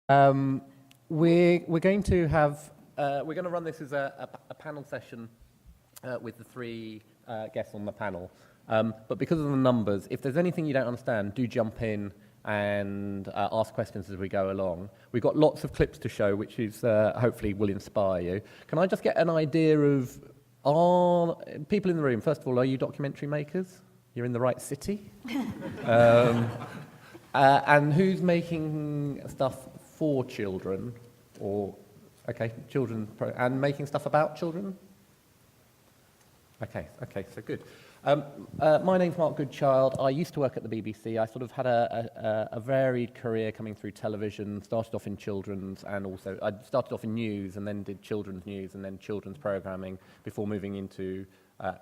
Um, we're going to have we're going to run this as a panel session with the three guests on the panel. But because of the numbers, if there's anything you don't understand, do jump in and ask questions as we go along. We've got lots of clips to show, which is hopefully will inspire you. Can I just get an idea of, are people in the room, first of all, are you documentary makers? You're in the right city. And who's making stuff for children, or, okay, children, and making stuff about children? Okay, so good. My name's Mark Goodchild. I used to work at the BBC. I sort of had a varied career coming through television, started off in children's, and also I started off in news and then did children's news and then children's programming before moving into, I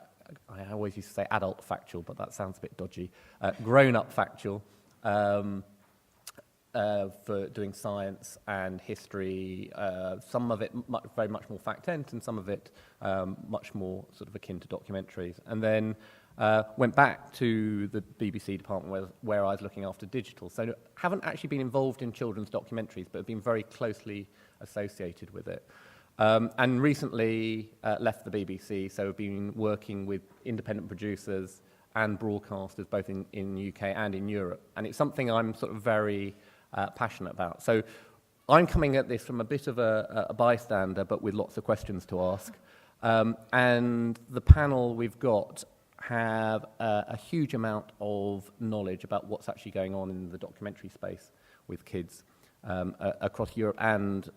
always used to say adult factual, but that sounds a bit dodgy, grown-up factual. For doing science and history, some of it very much more fact-tense and some of it much more sort of akin to documentaries. And then went back to the BBC department where I was looking after digital. So haven't actually been involved in children's documentaries, but have been very closely associated with it. And recently left the BBC, so have been working with independent producers and broadcasters both in the UK and in Europe. And it's something I'm sort of very passionate about. So I'm coming at this from a bit of a bystander, but with lots of questions to ask. And the panel we've got have a huge amount of knowledge about what's actually going on in the documentary space with kids across Europe and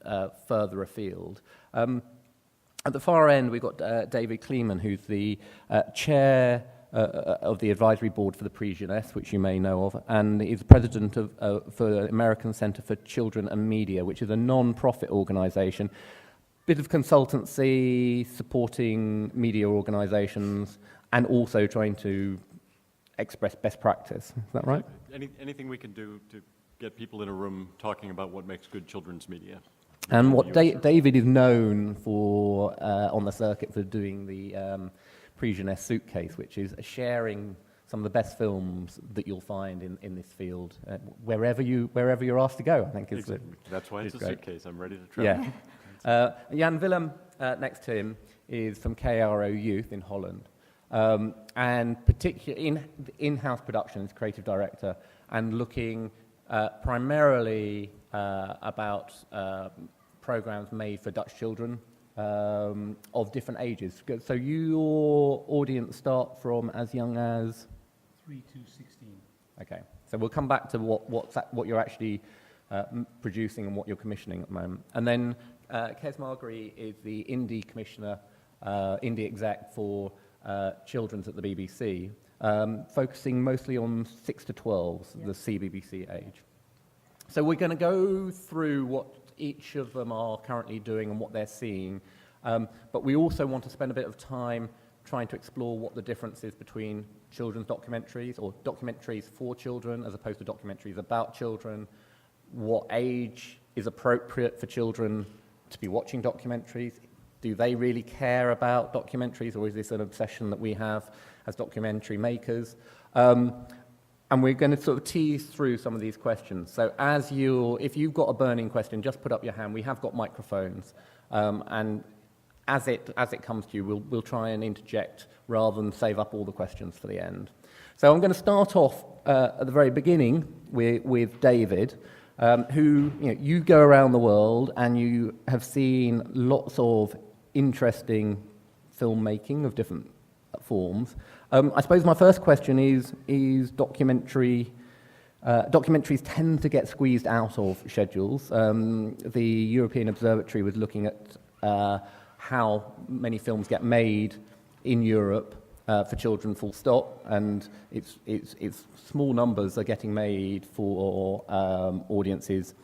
further afield. At the far end, we've got David Kleeman, who's the chair of the advisory board for the Prix Jeunesse, which you may know of, and is president for the American Center for Children and Media, which is a non-profit organization, bit of consultancy, supporting media organizations, and also trying to express best practice. Is that right? Anything we can do to get people in a room talking about what makes good children's media. And what David is known for on the circuit for doing the Prix Jeunesse suitcase, which is sharing some of the best films that you'll find in this field, wherever you're asked to go, I think. That's why it's a suitcase. I'm ready to travel. Yeah. Jan Willem, next to him, is from KRO Youth in Holland. And particularly in-house productions, creative director, and looking primarily about programs made for Dutch children, of different ages. So your audience start from as young as 3 to 16. Okay, so we'll come back to what you're actually producing and what you're commissioning at the moment. And then Kes Margery is the indie commissioner, indie exec for children's at the BBC, focusing mostly on 6 to 12s, the CBBC age. So we're going to go through what each of them are currently doing and what they're seeing. But we also want to spend a bit of time trying to explore what the difference is between children's documentaries or documentaries for children as opposed to documentaries about children, what age is appropriate for children to be watching documentaries. Do they really care about documentaries, or is this an obsession that we have as documentary makers? And we're going to sort of tease through some of these questions. So if you've got a burning question, just put up your hand. We have got microphones. And as it comes to you, we'll try and interject rather than save up all the questions for the end. So I'm going to start off at the very beginning with David, who, you go around the world and you have seen lots of interesting filmmaking of different forms. I suppose my first question is documentaries tend to get squeezed out of schedules. The European Observatory was looking at how many films get made in Europe for children, full stop, and it's small numbers are getting made for audiences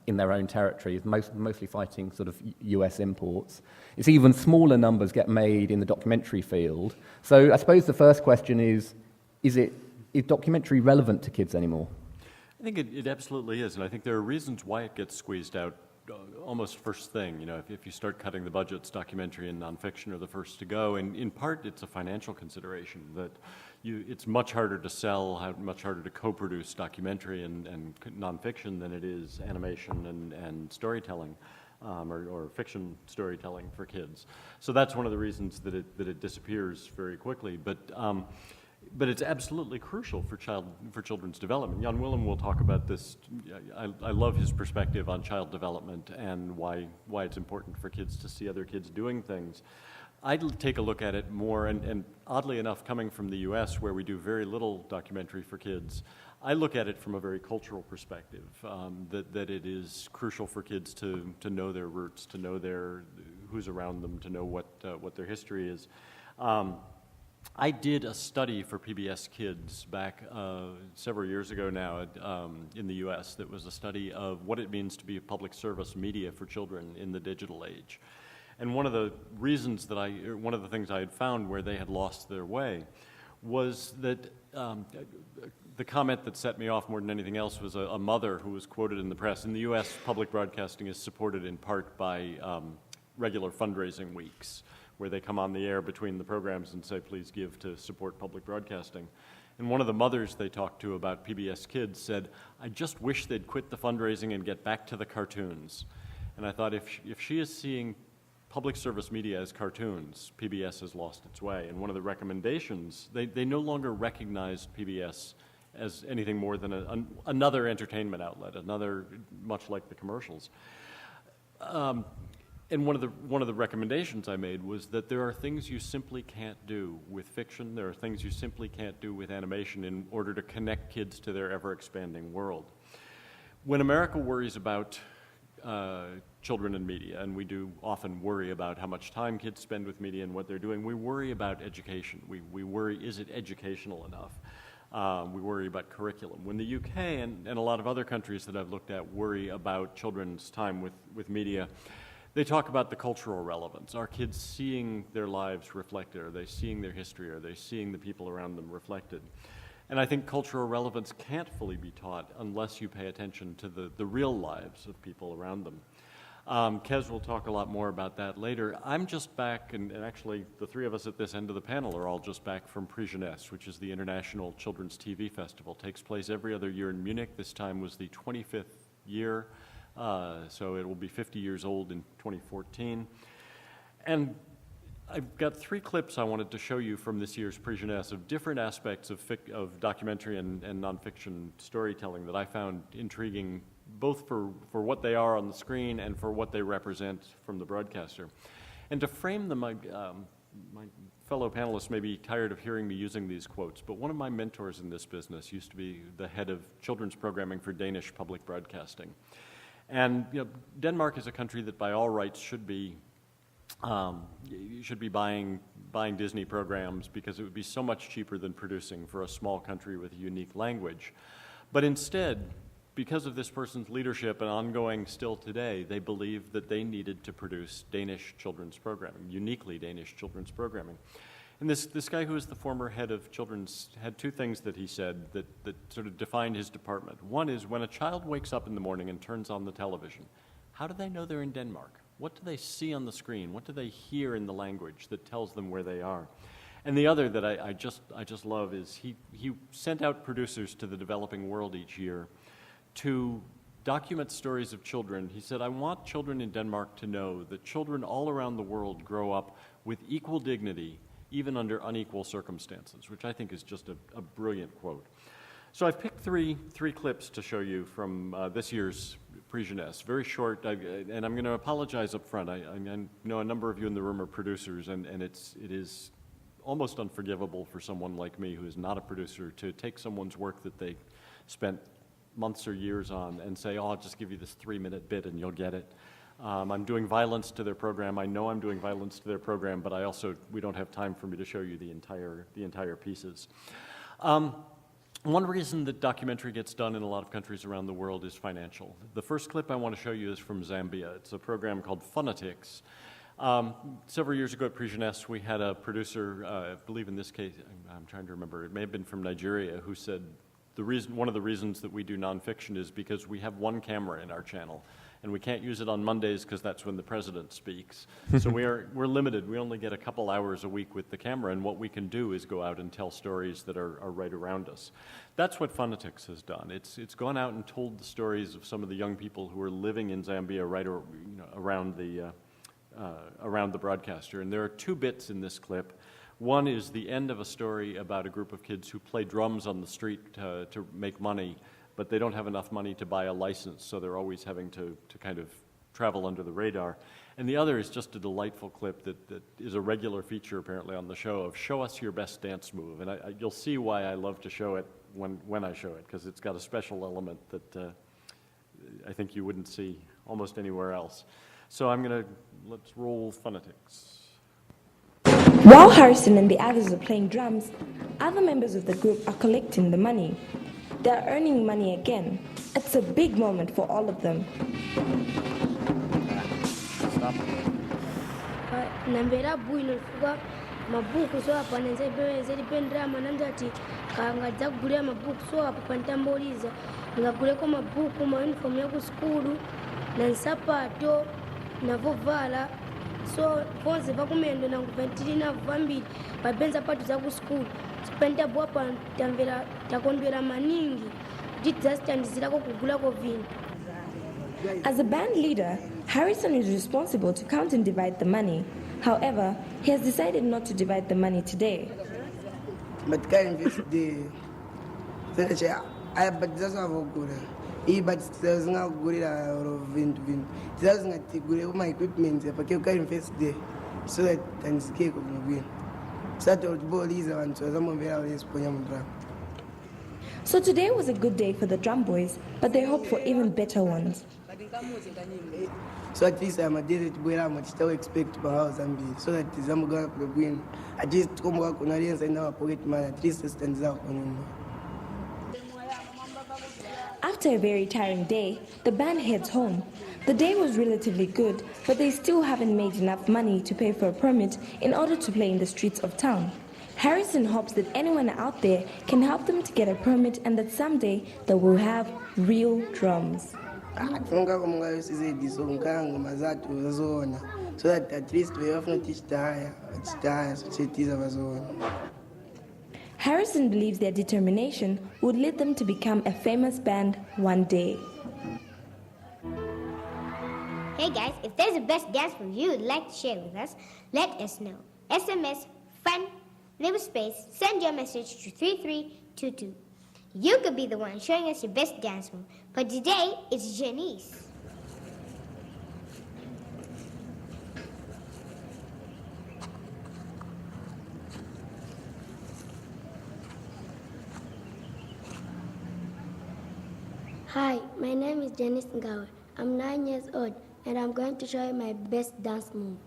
in their own territories, mostly fighting sort of US imports. It's even smaller numbers get made in the documentary field. So I suppose the first question is documentary relevant to kids anymore? I think it absolutely is, and I think there are reasons why it gets squeezed out almost first thing. If you start cutting the budgets, documentary and nonfiction are the first to go, and in part it's a financial consideration that it's much harder to sell, much harder to co-produce documentary and nonfiction than it is animation and storytelling, or fiction storytelling for kids. So that's one of the reasons that it disappears very quickly. But it's absolutely crucial for children's development. Jan Willem will talk about this. I love his perspective on child development and why it's important for kids to see other kids doing things. I'd take a look at it more, and oddly enough, coming from the US, where we do very little documentary for kids, I look at it from a very cultural perspective, that it is crucial for kids to know their roots, to know who's around them, to know what their history is. I did a study for PBS Kids back several years ago now in the US that was a study of what it means to be a public service media for children in the digital age. And one of the things I had found where they had lost their way was that the comment that set me off more than anything else was a mother who was quoted in the press. In the US, public broadcasting is supported in part by regular fundraising weeks, where they come on the air between the programs and say, please give to support public broadcasting. And one of the mothers they talked to about PBS Kids said, I just wish they'd quit the fundraising and get back to the cartoons. And I thought, if she is seeing public service media as cartoons, PBS has lost its way. And one of the recommendations, they no longer recognized PBS as anything more than another entertainment outlet, much like the commercials. And one of the recommendations I made was that there are things you simply can't do with fiction. There are things you simply can't do with animation in order to connect kids to their ever-expanding world. When America worries about children and media, and we do often worry about how much time kids spend with media and what they're doing, we worry about education. We worry, is it educational enough? We worry about curriculum. When the UK and a lot of other countries that I've looked at worry about children's time with media, they talk about the cultural relevance. Are kids seeing their lives reflected? Are they seeing their history? Are they seeing the people around them reflected? And I think cultural relevance can't fully be taught unless you pay attention to the real lives of people around them. Kez will talk a lot more about that later. I'm just back, and actually the three of us at this end of the panel are all just back from Prix Jeunesse, which is the International Children's TV Festival. It takes place every other year in Munich. This time was the 25th year. So it will be 50 years old in 2014. And I've got three clips I wanted to show you from this year's Prix Jeunesse of different aspects of documentary and nonfiction storytelling that I found intriguing, both for what they are on the screen and for what they represent from the broadcaster. And to frame them, my fellow panelists may be tired of hearing me using these quotes, but one of my mentors in this business used to be the head of children's programming for Danish public broadcasting. And Denmark is a country that by all rights should be buying Disney programs because it would be so much cheaper than producing for a small country with a unique language. But instead, because of this person's leadership and ongoing still today, they believed that they needed to produce Danish children's programming, uniquely Danish children's programming. And this guy who was the former head of children's had two things that he said that sort of defined his department. One is when a child wakes up in the morning and turns on the television, how do they know they're in Denmark? What do they see on the screen? What do they hear in the language that tells them where they are? And the other that I just love is he sent out producers to the developing world each year to document stories of children. He said, I want children in Denmark to know that children all around the world grow up with equal dignity, even under unequal circumstances, which I think is just a brilliant quote. So I've picked three clips to show you from this year's Prix Jeunesse, very short, and I'm going to apologize up front. I know a number of you in the room are producers, and it is almost unforgivable for someone like me who is not a producer to take someone's work that they spent months or years on and say, oh, I'll just give you this 3-minute bit and you'll get it. I'm doing violence to their program. I know I'm doing violence to their program, but we don't have time for me to show you the entire pieces. One reason that documentary gets done in a lot of countries around the world is financial. The first clip I want to show you is from Zambia. It's a program called Phonetics. Several years ago at Prix Jeunesse, we had a producer, I believe in this case, I'm trying to remember, it may have been from Nigeria, who said one of the reasons that we do nonfiction is because we have one camera in our channel. and we can't use it on Mondays because that's when the president speaks. So we're limited. We only get a couple hours a week with the camera, and what we can do is go out and tell stories that are right around us. That's what Phonetics has done. It's gone out and told the stories of some of the young people who are living in Zambia around the broadcaster. And there are two bits in this clip. One is the end of a story about a group of kids who play drums on the street to make money, but they don't have enough money to buy a license, so they're always having to kind of travel under the radar. And the other is just a delightful clip that is a regular feature apparently on the show of show us your best dance move. And you'll see why I love to show it when I show it, because it's got a special element that I think you wouldn't see almost anywhere else. So let's roll Phonetics. While Harrison and the others are playing drums, other members of the group are collecting the money. They are earning money again. It's a big moment for all of them. Nambera bwino kuba mabuku so apa nzebe drama nandati kangadza kugulira mabuku so apa pantamboliza ngaguleko mabuku ma uniform ya ku skulu na nsapato na vovala so fonse vakumendo na nguventili na vambiri vabenza patu za ku skulu spenda bwapa tamvera takondwera maningi ditastandizirako kugulako vintu. As a band leader, Harrison is responsible to count and divide the money. However, he has decided not to divide the money today. But can't invest the I but that's not good. But there's no good or wind. There's not good my equipment, but you can invest there so that and escape of the win. Saturday ball is on so some of the So today was a good day for the drum boys, but they hope for even better ones. So at least I'm a daily to go much still expect to house and be so that I'm going to win. I just come work on audience and now pocket man at least stands out on. After a very tiring day, the band heads home. The day was relatively good, but they still haven't made enough money to pay for a permit in order to play in the streets of town. Harrison hopes that anyone out there can help them to get a permit and that someday they will have real drums. So that at least we have not teach the higher societies of our own. Harrison believes their determination would lead them to become a famous band one day. Hey guys, if there's a best dance move you would like to share with us, let us know. SMS FUN, never space, send your message to 3322. You could be the one showing us your best dance move. But today, it's Janice. Hi, my name is Janice Ngawe. I'm 9 years old and I'm going to show you my best dance move.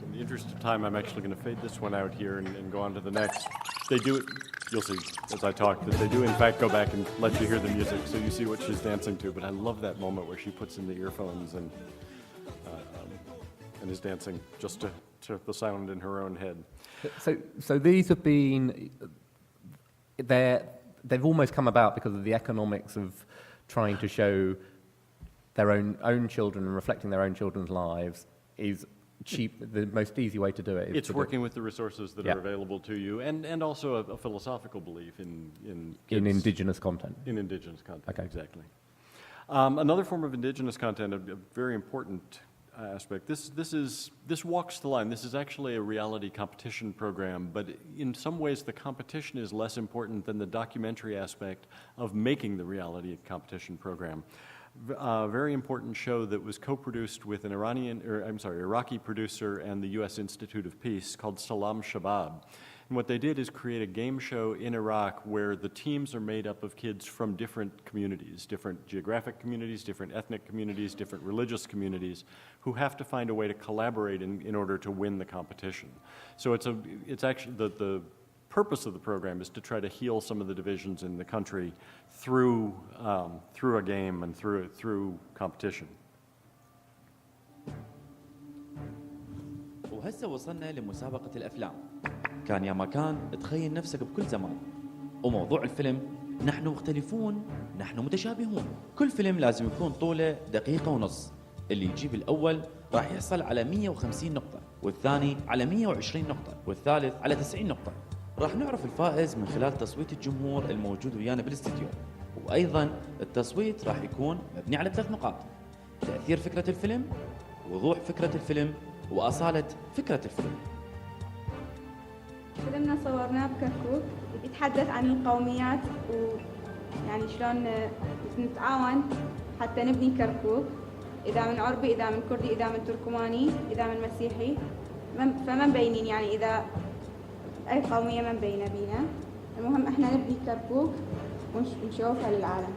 In the interest of time, I'm actually going to fade this one out here and go on to the next. They do it, you'll see as I talk, that they do in fact go back and let you hear the music so you see what she's dancing to. But I love that moment where she puts in the earphones and is dancing just to the sound in her own head. So these have been, they've almost come about because of the economics of trying to show their own children and reflecting their own children's lives is cheap. The most easy way to do it is it's working with the resources that are available to you, and also a philosophical belief in indigenous content. In indigenous content, okay. Exactly. Another form of indigenous content, a very important aspect. This walks the line. This is actually a reality competition program, but in some ways the competition is less important than the documentary aspect of making the reality competition program. A very important show that was co-produced with an Iraqi producer and the U.S. Institute of Peace called Salam Shabab. And what they did is create a game show in Iraq where the teams are made up of kids from different communities, different geographic communities, different ethnic communities, different religious communities, who have to find a way to collaborate in order to win the competition. So it's actually the purpose of the program is to try to heal some of the divisions in the country through a game and through competition. وهسه وصلنا لمسابقة الأفلام. كان يا مكان تخيل نفسك بكل زمان. وموضوع الفيلم نحن مختلفون نحن متشابهون. كل فيلم لازم يكون طوله 1.5 دقيقة. اللي يجيب الأول راح يحصل على 150 نقطة، والثاني على 120 نقطة، والثالث على 90 نقطة. راح نعرف الفائز من خلال تصويت الجمهور الموجود ويانا بالاستديو. وأيضا التصويت راح يكون مبني على 3 نقاط: تأثير فكرة الفيلم، وضوح فكرة الفيلم، وأصالة فكرة الفيلم. فيلمنا صورناه بكركوك، يتحدث عن القوميات ويعني شلون نتعاون حتى نبني كركوك، إذا من عربي، إذا من كردي، إذا من تركماني، إذا من مسيحي، فما مبينين يعني إذا أي قومية ما مبينة بينا. المهم إحنا نبني كركوك ونشوفها للعالم.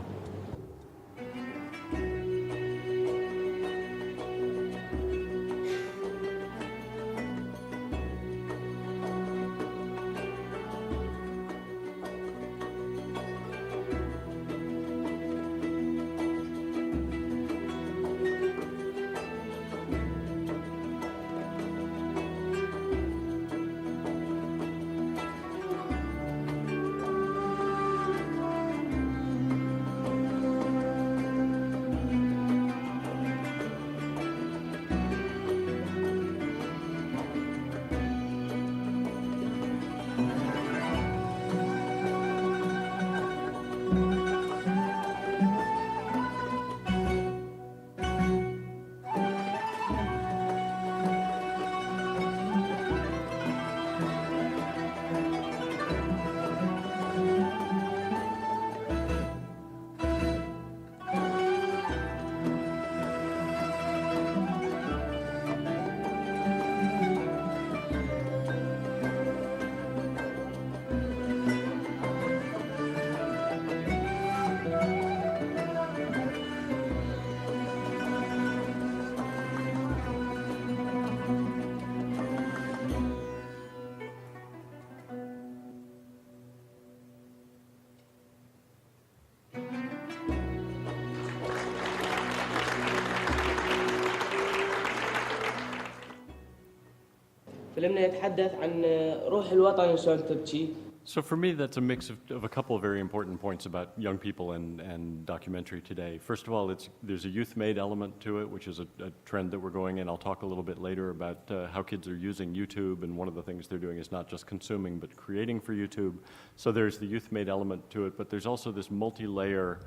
فيلمنا يتحدث عن روح الوطن شلون تبكي. So for me, that's a mix of a couple of very important points about young people and documentary today. First of all, there's a youth-made element to it, which is a trend that we're going in. I'll talk a little bit later about how kids are using YouTube, and one of the things they're doing is not just consuming, but creating for YouTube. So there's the youth-made element to it, but there's also this multi-layer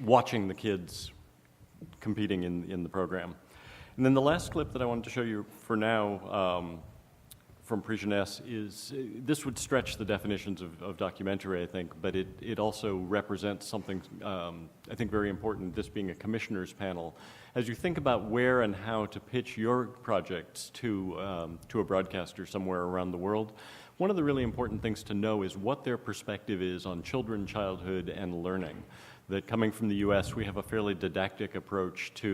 watching the kids competing in the program. And then the last clip that I wanted to show you for now from Prix Jeunesse is, this would stretch the definitions of documentary, I think, but it also represents something, I think, very important, this being a commissioners panel. As you think about where and how to pitch your projects to a broadcaster somewhere around the world, one of the really important things to know is what their perspective is on children, childhood, and learning. That coming from the U.S., we have a fairly didactic approach to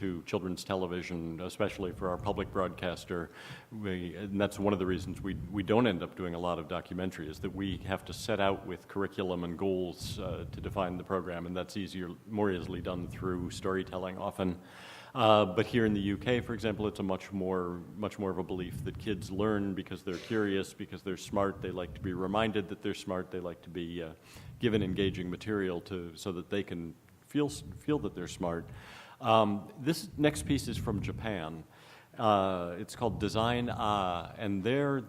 to children's television, especially for our public broadcaster. And that's one of the reasons we don't end up doing a lot of documentary, is that we have to set out with curriculum and goals to define the program, and that's more easily done through storytelling often. But here in the UK, for example, it's a much more of a belief that kids learn because they're curious, because they're smart. They like to be reminded that they're smart. They like to be given engaging material so that they can feel that they're smart. This next piece is from Japan. It's called Design and there's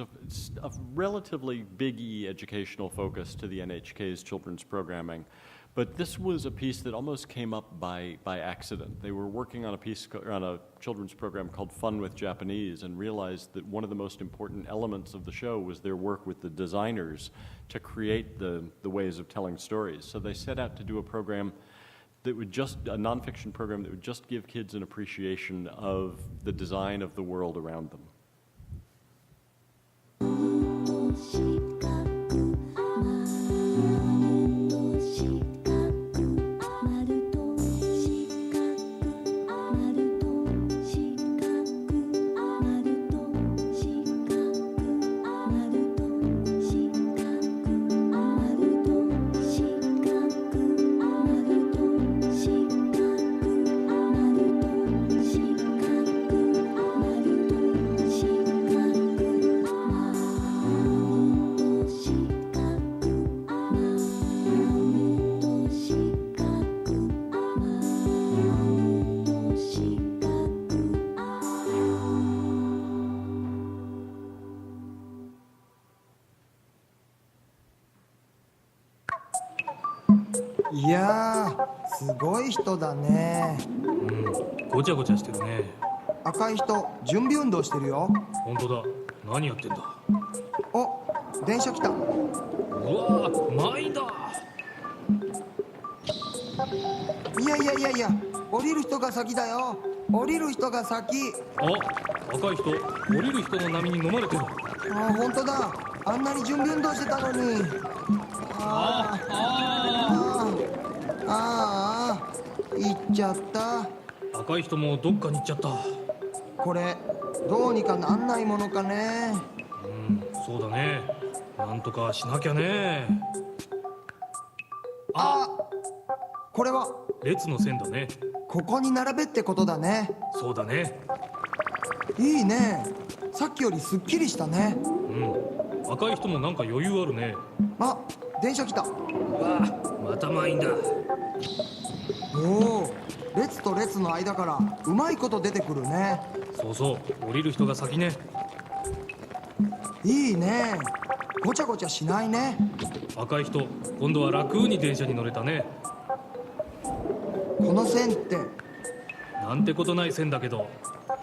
a relatively big educational focus to the NHK's children's programming. But this was a piece that almost came up by accident. They were working on a children's program called Fun with Japanese, and realized that one of the most important elements of the show was their work with the designers to create the ways of telling stories. So they set out to do a program that would a nonfiction program that would just give kids an appreciation of the design of the world around them. いやー、すごい人だね。ごちゃごちゃしてるね。赤い人、準備運動してるよ。本当だ。何やってんだ。お、電車来た。うわー、満員だ。いやいやいやいや、降りる人が先だよ。降りる人が先。あ、赤い人、降りる人の波に飲まれてる。あ、本当だ。あんなに準備運動してたのに。行っちゃった。赤い人もどっかに行っちゃった。これどうにかなんないものかね。そうだね。なんとかしなきゃね。これは列の線だね。ここに並べってことだね。そうだね。いいね。さっきよりすっきりしたね。赤い人もなんか余裕あるね。あ、電車来た。うわあ、また満員だ。おお、列と列の間からうまいこと出てくるね。そうそう、降りる人が先ね。いいね。ごちゃごちゃしないね。赤い人、今度は楽に電車に乗れたね。この線ってなんてことない線だけど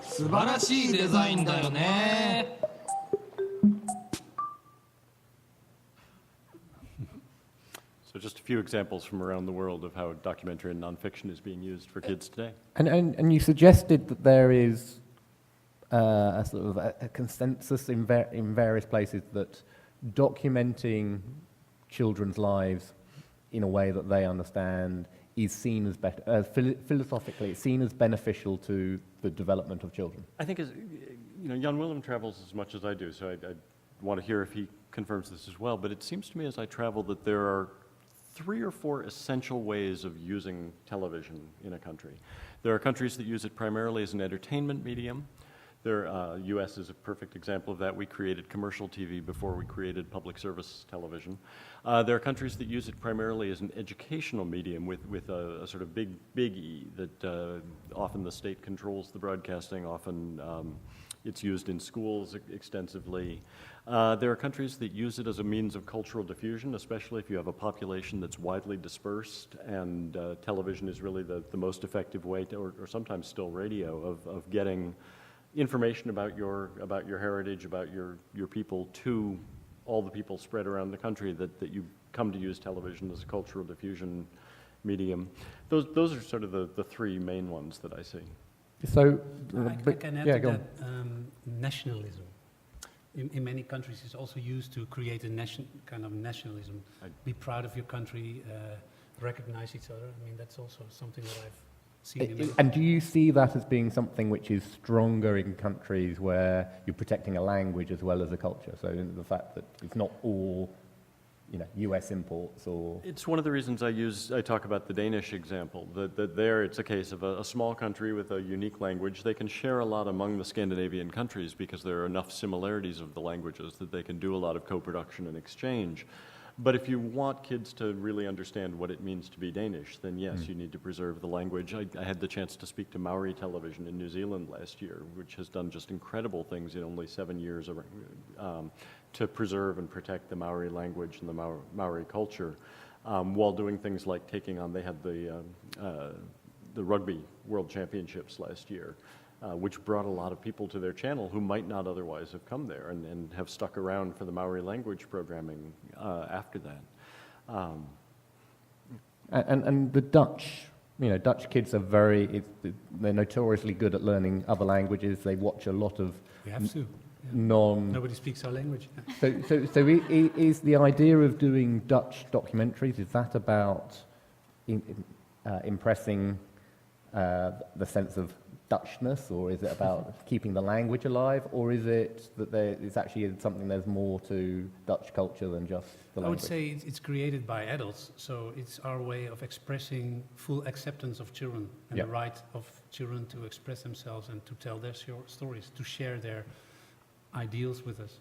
素晴らしいデザインだよね。So just a few examples from around the world of how documentary and nonfiction is being used for kids today. And you suggested that there is a sort of a consensus in various places that documenting children's lives in a way that they understand is seen as better, philosophically, it's seen as beneficial to the development of children. I think, Jan Willem travels as much as I do, so I want to hear if he confirms this as well, but it seems to me as I travel that there are 3 or 4 essential ways of using television in a country. There are countries that use it primarily as an entertainment medium. U.S. is a perfect example of that. We created commercial TV before we created public service television. There are countries that use it primarily as an educational medium with a sort of big E that often the state controls the broadcasting, often it's used in schools extensively. There are countries that use it as a means of cultural diffusion, especially if you have a population that's widely dispersed, and television is really the most effective way to, or sometimes still radio, of getting information about your heritage, about your people to all the people spread around the country, that you come to use television as a cultural diffusion medium. Those are sort of the 3 main ones that I see. So, I can add to that nationalism. In many countries it's also used to create a kind of nationalism. Be proud of your country, recognize each other. I mean, that's also something that I've seen. And do you see that as being something which is stronger in countries where you're protecting a language as well as a culture? So the fact that it's not all, US imports or... It's one of the reasons I talk about the Danish example, that there it's a case of a small country with a unique language. They can share a lot among the Scandinavian countries because there are enough similarities of the languages that they can do a lot of co-production and exchange. But if you want kids to really understand what it means to be Danish, then yes, you need to preserve the language. I had the chance to speak to Maori television in New Zealand last year, which has done just incredible things in only 7 years to preserve and protect the Maori language and the Maori culture, while doing things like they had the Rugby World Championships last year, which brought a lot of people to their channel who might not otherwise have come there and have stuck around for the Maori language programming after that. And the Dutch, Dutch kids are they're notoriously good at learning other languages. They watch a lot of... We have to. Nobody speaks our language. So is the idea of doing Dutch documentaries, is that about impressing the sense of Dutchness, or is it about keeping the language alive, or is it that it's actually something there's more to Dutch culture than just the language? I would say it's created by adults, so it's our way of expressing full acceptance of children and the right of children to express themselves and to tell their stories, to share their ideals with us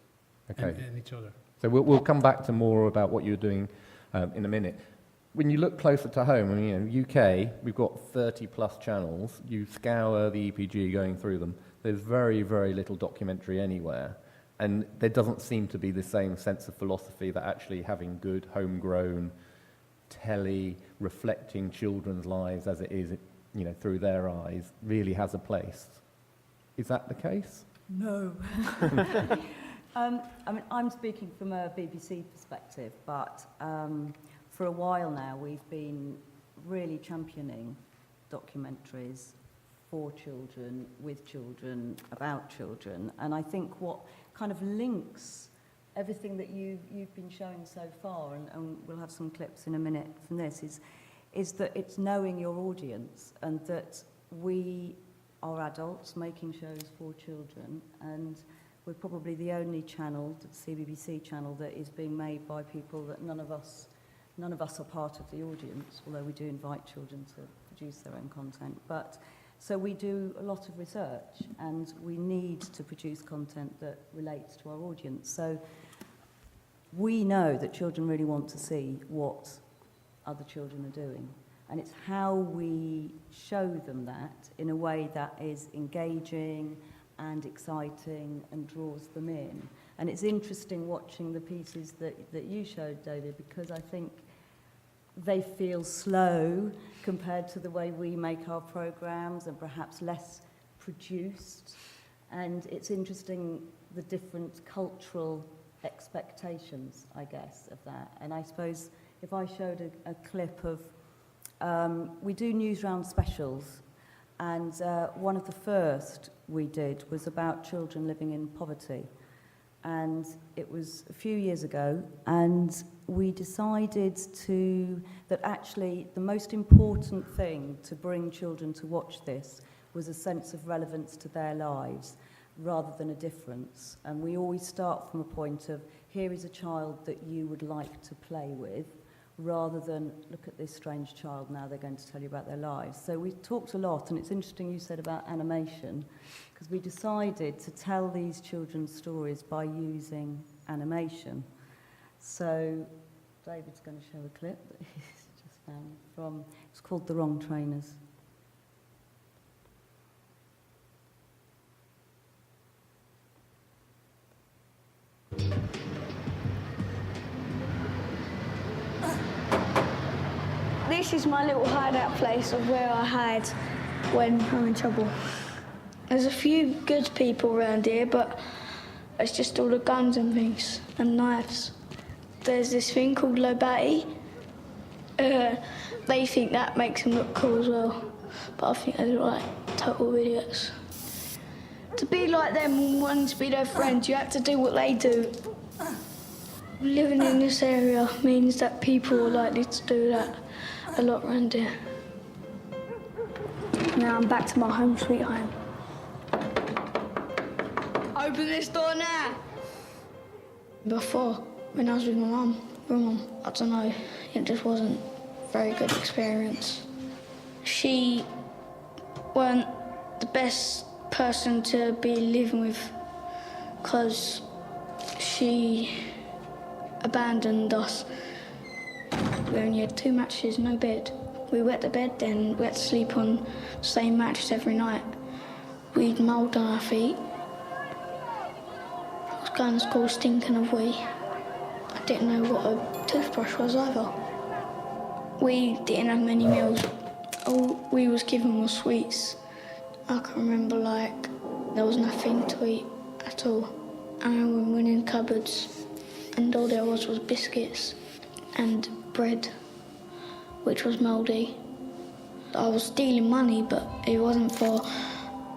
and each other. So we'll come back to more about what you're doing in a minute. When you look closer to home, UK, we've got 30 plus channels. You scour the EPG going through them. There's very, very little documentary anywhere. And there doesn't seem to be the same sense of philosophy that actually having good, homegrown telly reflecting children's lives as it is, you know, through their eyes, really has a place. Is that the case? No. I mean, I'm speaking from a BBC perspective, but for a while now we've been really championing documentaries for children, with children, about children, and I think what kind of links everything that you've been showing so far, and we'll have some clips in a minute from this, is that it's knowing your audience, and that we are adults making shows for children, and we're probably the only channel, the CBBC channel, that is being made by people that none of us are part of the audience, although we do invite children to produce their own content. But so we do a lot of research, and we need to produce content that relates to our audience. So we know that children really want to see what other children are doing, and it's how we show them that in a way that is engaging and exciting and draws them in. And it's interesting watching the pieces that you showed, David, because I think they feel slow compared to the way we make our programs, and perhaps less produced. And it's interesting the different cultural expectations, I guess, of that. And I suppose if I showed a clip of, we do newsround specials, and one of the first we did was about children living in poverty. And it was a few years ago, and we decided that actually the most important thing to bring children to watch this was a sense of relevance to their lives rather than a difference. And we always start from a point of, here is a child that you would like to play with, rather than, look at this strange child, now they're going to tell you about their lives. So we talked a lot, and it's interesting you said about animation, because we decided to tell these children's stories by using animation. So David's going to show a clip that he's just found from, it's called The Wrong Trainers. This is my little hideout place of where I hide when I'm in trouble. There's a few good people around here, but it's just all the guns and things, and knives. There's this thing called Lobati. They think that makes them look cool as well, but I think they look like total idiots. To be like them and wanting to be their friends, you have to do what they do. Living in this area means that people are likely to do that a lot around here. Now I'm back to my home sweet home. Open this door now! Before, when I was with my mum, I don't know, it just wasn't a very good experience. She weren't the best person to be living with, because she abandoned us. We only had 2 mattresses, no bed. We wet the bed, then we had to sleep on the same mattress every night. We'd mould on our feet. I was going to school stinking of wee. I didn't know what a toothbrush was either. We didn't have many meals. All we was given was sweets. I can remember, like, there was nothing to eat at all. And we went in cupboards, and all there was biscuits and bread, which was mouldy. I was stealing money, but it wasn't for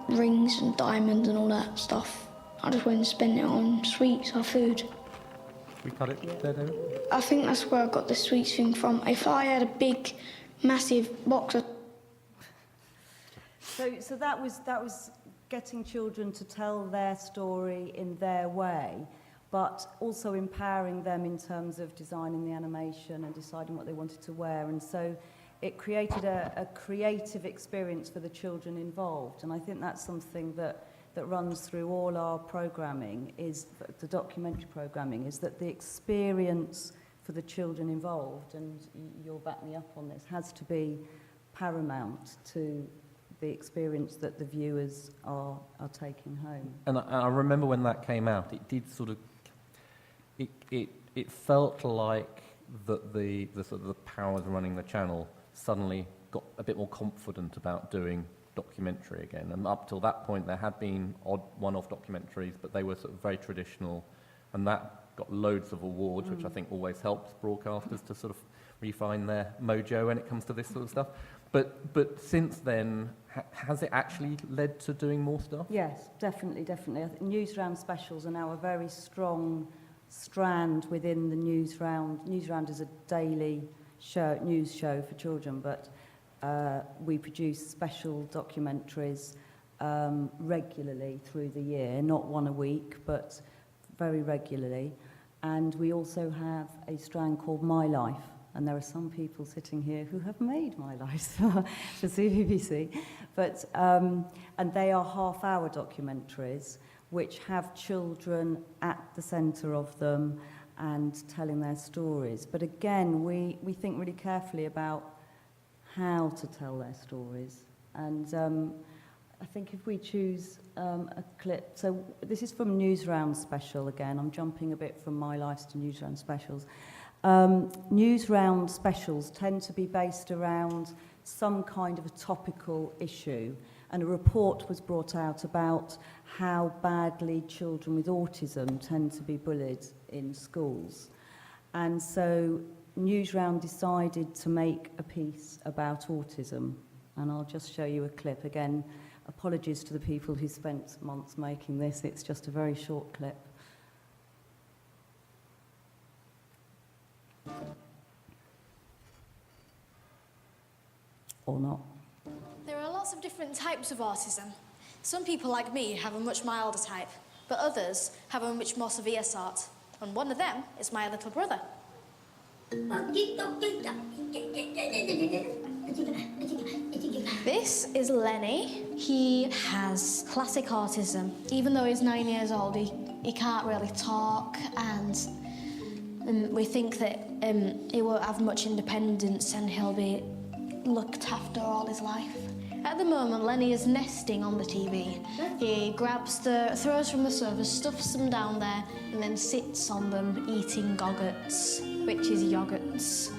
rings and diamonds and all that stuff. I just went and spent it on sweets or food. We cut it there, David? I think that's where I got the sweets thing from. If I had a big, massive box of... So that was getting children to tell their story in their way, but also empowering them in terms of designing the animation and deciding what they wanted to wear. And so it created a creative experience for the children involved. And I think that's something that runs through all our programming, is the documentary programming, is that the experience for the children involved, and you'll back me up on this, has to be paramount to the experience that the viewers are taking home. And I remember when that came out, it did sort of, it felt like that the sort of the powers running the channel suddenly got a bit more confident about doing documentary again. And up till that point, there had been odd one-off documentaries, but they were sort of very traditional, and that got loads of awards, which I think always helps broadcasters to sort of refine their mojo when it comes to this sort of stuff. But since then, has it actually led to doing more stuff? Yes, definitely. I think newsround specials are now a very strong strand within the newsround. Newsround is a daily news show for children, but we produce special documentaries regularly through the year, not one a week, but very regularly. And we also have a strand called My Life, and there are some people sitting here who have made My Life for CBBC, but and they are half-hour documentaries which have children at the centre of them and telling their stories. But again, we think really carefully about how to tell their stories. And I think if we choose a clip, so this is from Newsround Special again. I'm jumping a bit from My Life to Newsround Specials. Newsround Specials tend to be based around some kind of a topical issue, and a report was brought out about how badly children with autism tend to be bullied in schools. And so Newsround decided to make a piece about autism, and I'll just show you a clip. Again, apologies to the people who spent months making this. It's just a very short clip. Or not. There are lots of different types of autism. Some people like me have a much milder type, but others have a much more severe sort. And one of them is my little brother. This is Lenny. He has classic autism. Even though he's 9 years old, he can't really talk, and we think that he won't have much independence and he'll be looked after all his life. At the moment, Lenny is nesting on the TV. He grabs the throws from the sofa, stuffs them down there, and then sits on them eating gogurts, which is yogurts.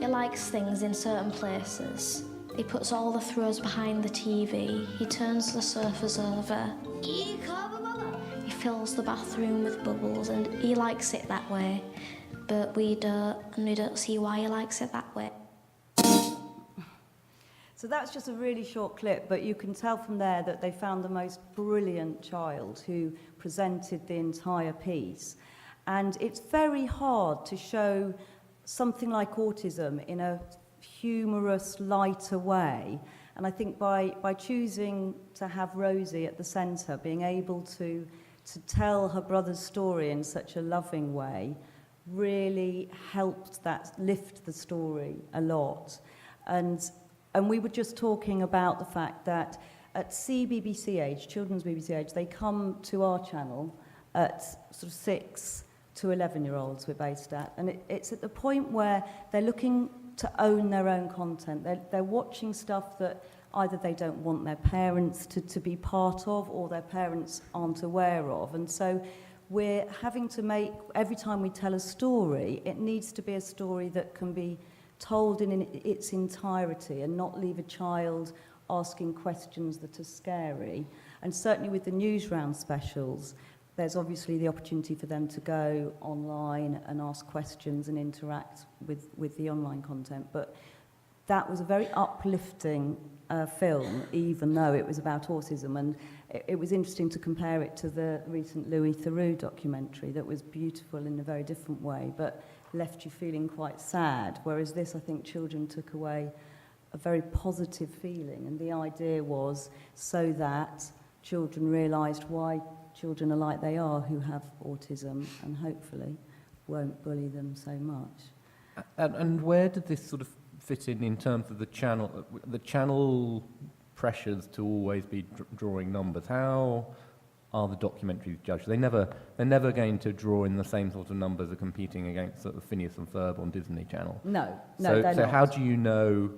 He likes things in certain places. He puts all the throws behind the TV. He turns the sofas over. He fills the bathroom with bubbles, and he likes it that way. But we don't, and we don't see why he likes it that way. So that's just a really short clip, but you can tell from there that they found the most brilliant child who presented the entire piece. And it's very hard to show something like autism in a humorous, lighter way. And I think by choosing to have Rosie at the centre, being able to tell her brother's story in such a loving way, really helped that lift the story a lot. And we were just talking about the fact that at CBBC age, children's BBC age, they come to our channel at sort of 6 to 11-year-olds we're based at. And it's at the point where they're looking to own their own content. They're watching stuff that either they don't want their parents to be part of, or their parents aren't aware of. And so we're having to make, every time we tell a story, it needs to be a story that can be told in its entirety and not leave a child asking questions that are scary. And certainly with the Newsround specials, there's obviously the opportunity for them to go online and ask questions and interact with the online content. But that was a very uplifting film, even though it was about autism. And it was interesting to compare it to the recent Louis Theroux documentary that was beautiful in a very different way, but left you feeling quite sad. Whereas this, I think children took away a very positive feeling. And the idea was so that children realised why children are like they are who have autism, and hopefully won't bully them so much. And where did this sort of fit in terms of the channel pressures to always be drawing numbers? How are the documentaries judged? They're never going to draw in the same sort of numbers of competing against sort of Phineas and Ferb on Disney Channel. No, they're not. So how do you know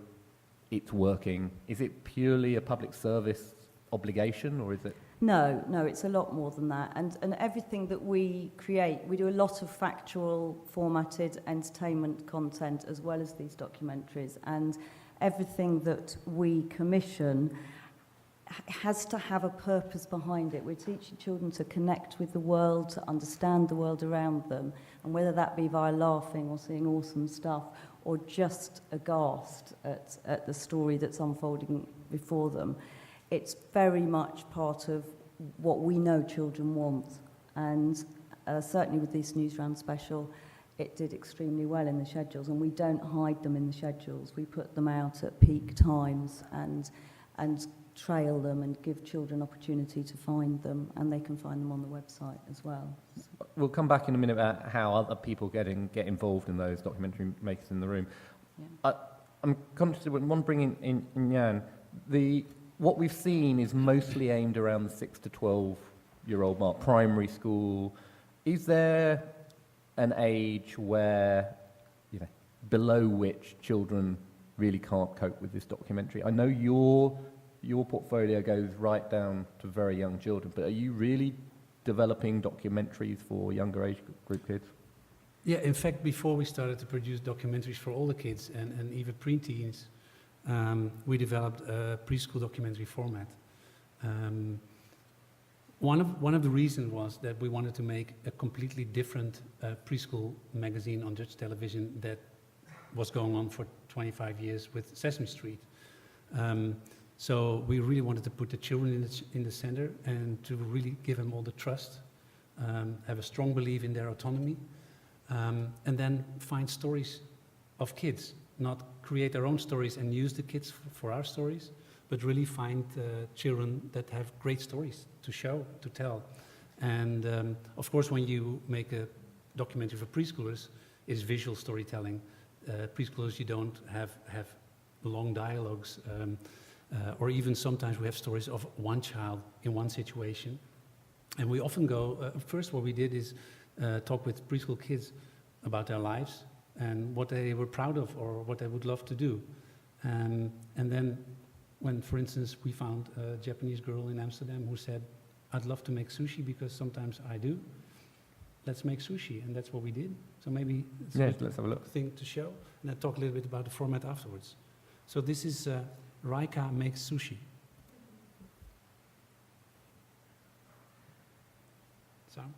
it's working? Is it purely a public service obligation, or is it? No, it's a lot more than that. And everything that we create, we do a lot of factual, formatted entertainment content as well as these documentaries. And everything that we commission has to have a purpose behind it. We're teaching children to connect with the world, to understand the world around them, and whether that be via laughing or seeing awesome stuff or just aghast at the story that's unfolding before them, it's very much part of what we know children want. And certainly with this Newsround special, it did extremely well in the schedules, and we don't hide them in the schedules. We put them out at peak times and trail them and give children opportunity to find them, and they can find them on the website as well. We'll come back in a minute about how other people get involved in those documentary makers in the room. Yeah. I'm conscious of one bringing in Jan. What we've seen is mostly aimed around the 6 to 12-year-old mark, primary school. Is there an age where, below which children really can't cope with this documentary? I know your portfolio goes right down to very young children, but are you really developing documentaries for younger age group kids? Yeah, in fact, before we started to produce documentaries for older kids and even pre-teens, we developed a preschool documentary format. One of the reasons was that we wanted to make a completely different preschool magazine on Dutch television that was going on for 25 years with Sesame Street. So we really wanted to put the children in the center and to really give them all the trust, have a strong belief in their autonomy, and then find stories of kids, not create our own stories and use the kids for our stories, but really find children that have great stories to show, to tell. And of course, when you make a documentary for preschoolers, it's visual storytelling. Preschoolers, you don't have long dialogues, or even sometimes we have stories of one child in one situation. And we often go, first what we did is talk with preschool kids about their lives and what they were proud of or what they would love to do. And then when, for instance, we found a Japanese girl in Amsterdam who said, I'd love to make sushi because sometimes I do. Let's make sushi, and that's what we did. So maybe it's let's have a look. Thing to show, and then talk a little bit about the format afterwards. So this is Raika Makes Sushi. Sound?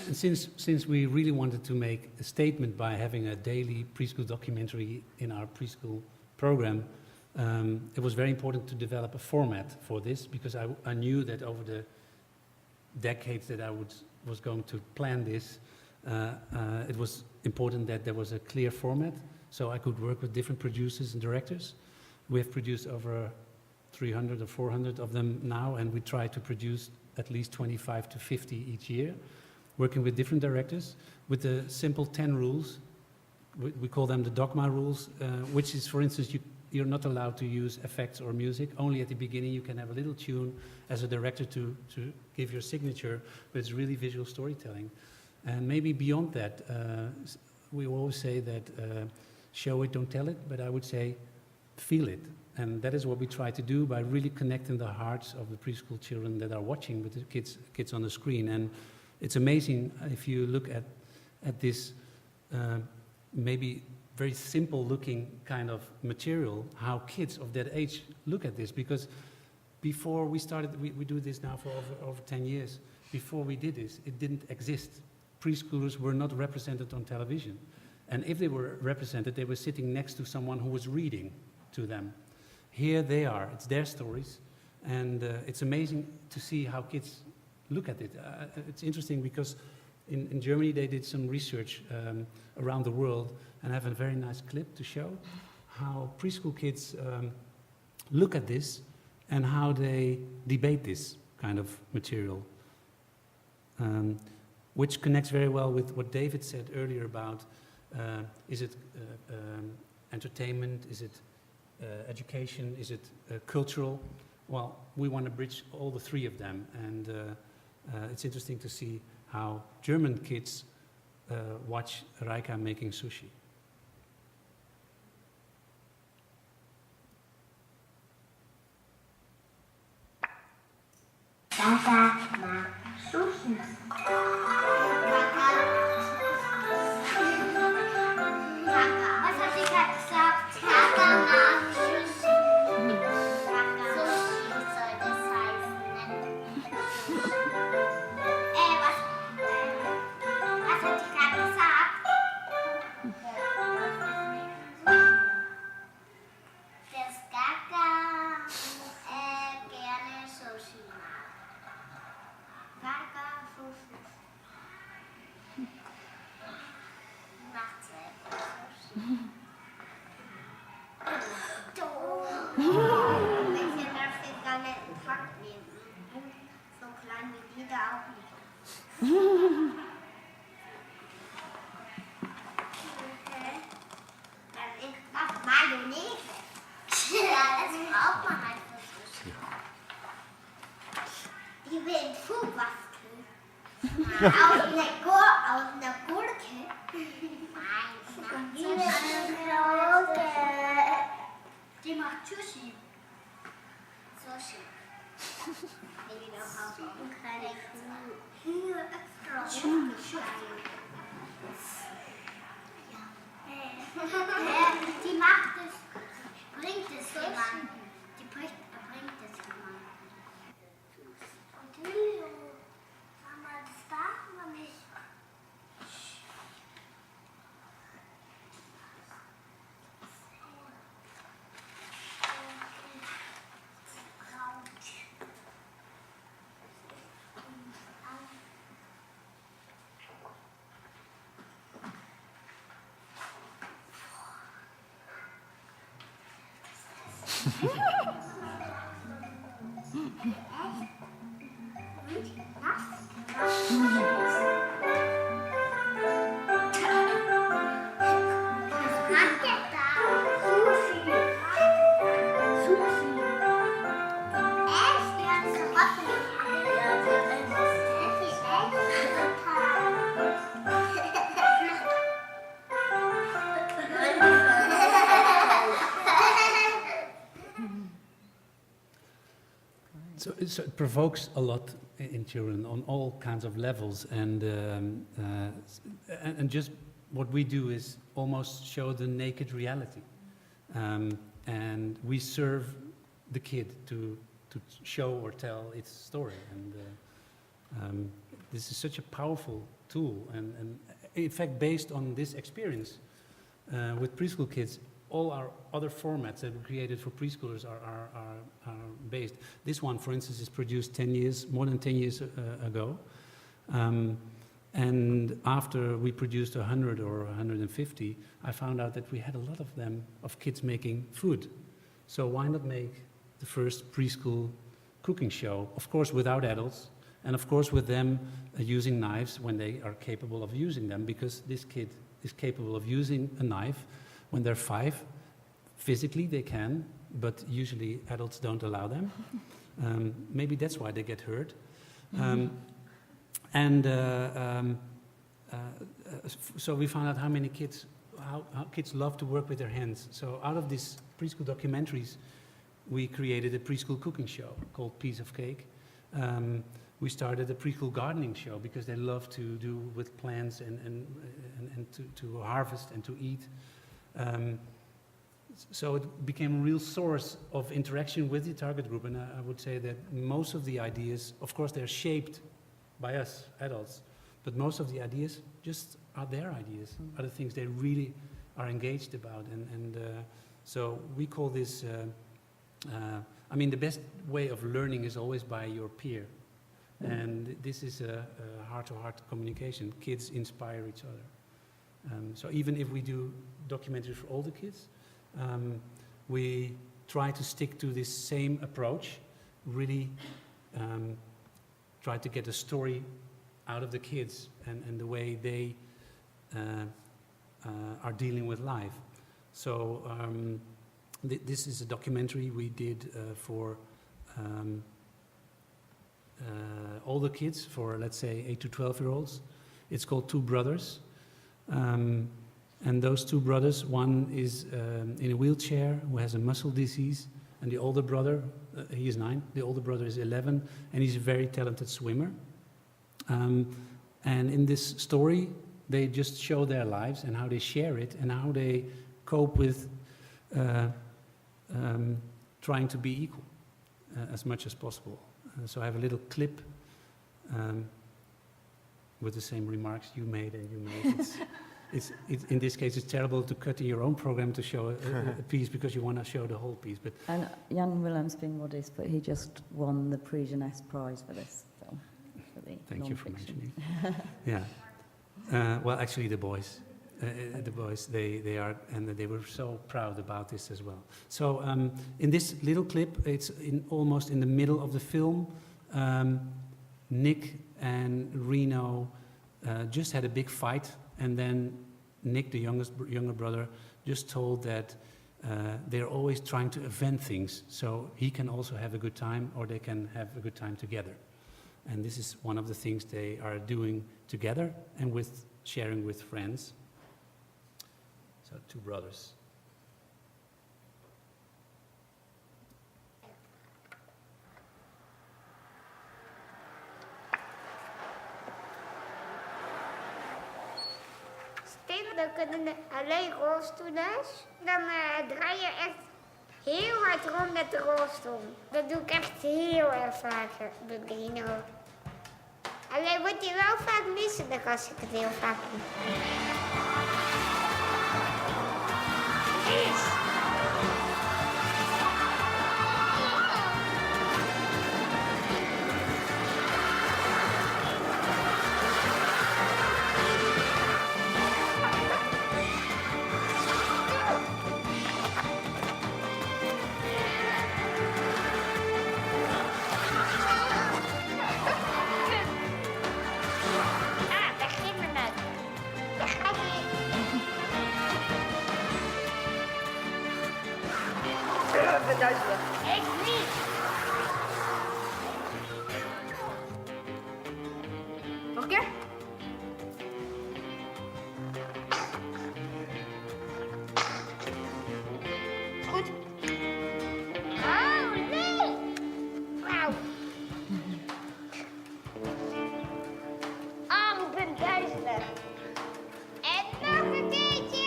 And since we really wanted to make a statement by having a daily preschool documentary in our preschool program, it was very important to develop a format for this, because I knew that over the decades that I was going to plan this, it was important that there was a clear format, so I could work with different producers and directors. We have produced over 300 or 400 of them now, and we try to produce at least 25 to 50 each year, working with different directors with the simple 10 rules. We call them the dogma rules, which is, for instance, you're not allowed to use effects or music. Only at the beginning you can have a little tune as a director to give your signature, but it's really visual storytelling. And maybe beyond that, we always say that show it, don't tell it, but I would say feel it. And that is what we try to do by really connecting the hearts of the preschool children that are watching with the kids on the screen. And it's amazing if you look at this maybe very simple looking kind of material, how kids of that age look at this. Because before we started, we do this now for over 10 years. Before we did this, it didn't exist. Preschoolers were not represented on television. And if they were represented, they were sitting next to someone who was reading to them. Here they are, it's their stories, and it's amazing to see how kids look at it. It's interesting because in Germany they did some research around the world, and I have a very nice clip to show how preschool kids look at this and how they debate this kind of material, which connects very well with what David said earlier about is it entertainment, is it education, is it cultural? Well, we want to bridge all the three of them, and it's interesting to see how German kids watch Reika making sushi. Reika mag Sushi. Was hat sie gerade gesagt? Reika mag Sushi. Sushi soll das heißen. Was hat sie gerade gesagt? Dass Kaka gerne Sushi mag. Kaka Sushi. Macht selber Sushi. Welche darf ich gar nicht in Takt nehmen? So klein wie die da auch nicht. Okay. Dann ist das Mayonnaise. Ja, das braucht man halt für Sushi. Ich will einen Schuh basteln. Aus einer Gurke. Nein, die Gurke. Die macht Sushi. Sushi. Maybe no how kleine Schuhe. Hier extra. Die macht es, bringt es jemandem. Die bringt es jemandem. Und Leo, sag mal, das darf man nicht. So it provokes a lot in children on all kinds of levels, and just what we do is almost show the naked reality, and we serve the kid to show or tell its story, and this is such a powerful tool, and in fact, based on this experience with preschool kids, all our other formats that we created for preschoolers are based. This one, for instance, is produced more than 10 years ago. And after we produced 100 or 150, I found out that we had a lot of them, of kids making food. So why not make the first preschool cooking show, of course without adults, and of course with them using knives when they are capable of using them, because this kid is capable of using a knife when they're 5. Physically they can, but usually adults don't allow them. Maybe that's why they get hurt. So we found out how many kids, how kids love to work with their hands. So out of these preschool documentaries, we created a preschool cooking show called Piece of Cake. We started a preschool gardening show because they love to do with plants and to harvest and to eat. So it became a real source of interaction with the target group, and I would say that most of the ideas, of course, they're shaped by us adults, but most of the ideas just are their ideas, are the things they really are engaged about, and so we call this. I mean, the best way of learning is always by your peer, and this is a heart-to-heart communication. Kids inspire each other. So even if we do documentaries for older kids, we try to stick to this same approach, really try to get a story out of the kids and the way they are dealing with life. So this is a documentary we did for older kids, for let's say 8 to 12-year-olds. It's called Two Brothers. And those two brothers, one is in a wheelchair who has a muscle disease, and the older brother, he is 9, the older brother is 11, and he's a very talented swimmer. And in this story, they just show their lives and how they share it and how they cope with trying to be equal as much as possible. So I have a little clip with the same remarks you made and you made. It's in this case, it's terrible to cut in your own program to show a piece because you want to show the whole piece. But and Jan Willem's being modest, but he just won the Prix Jeunesse prize for this film. For the thank you for non-fiction. mentioning. Yeah. Well, actually, the boys, they are, and they were so proud about this as well. So in this little clip, it's almost in the middle of the film. Nick and Reno just had a big fight. And then Nick, the younger brother, just told that they're always trying to invent things, so he can also have a good time, or they can have a good time together. And this is one of the things they are doing together and with sharing with friends. So two brothers. Dan kunnen alleen rolstoelers. Dan draai je echt heel hard rond met de rolstoel. Dat doe ik echt heel erg vaak, de Dino. Alleen wordt hij wel vaak misselijk als ik het heel vaak doe. Ik niet. Nog een keer? Goed. Oh, nee. Wauw. Oh, ik ben duizelig. En nog een keertje.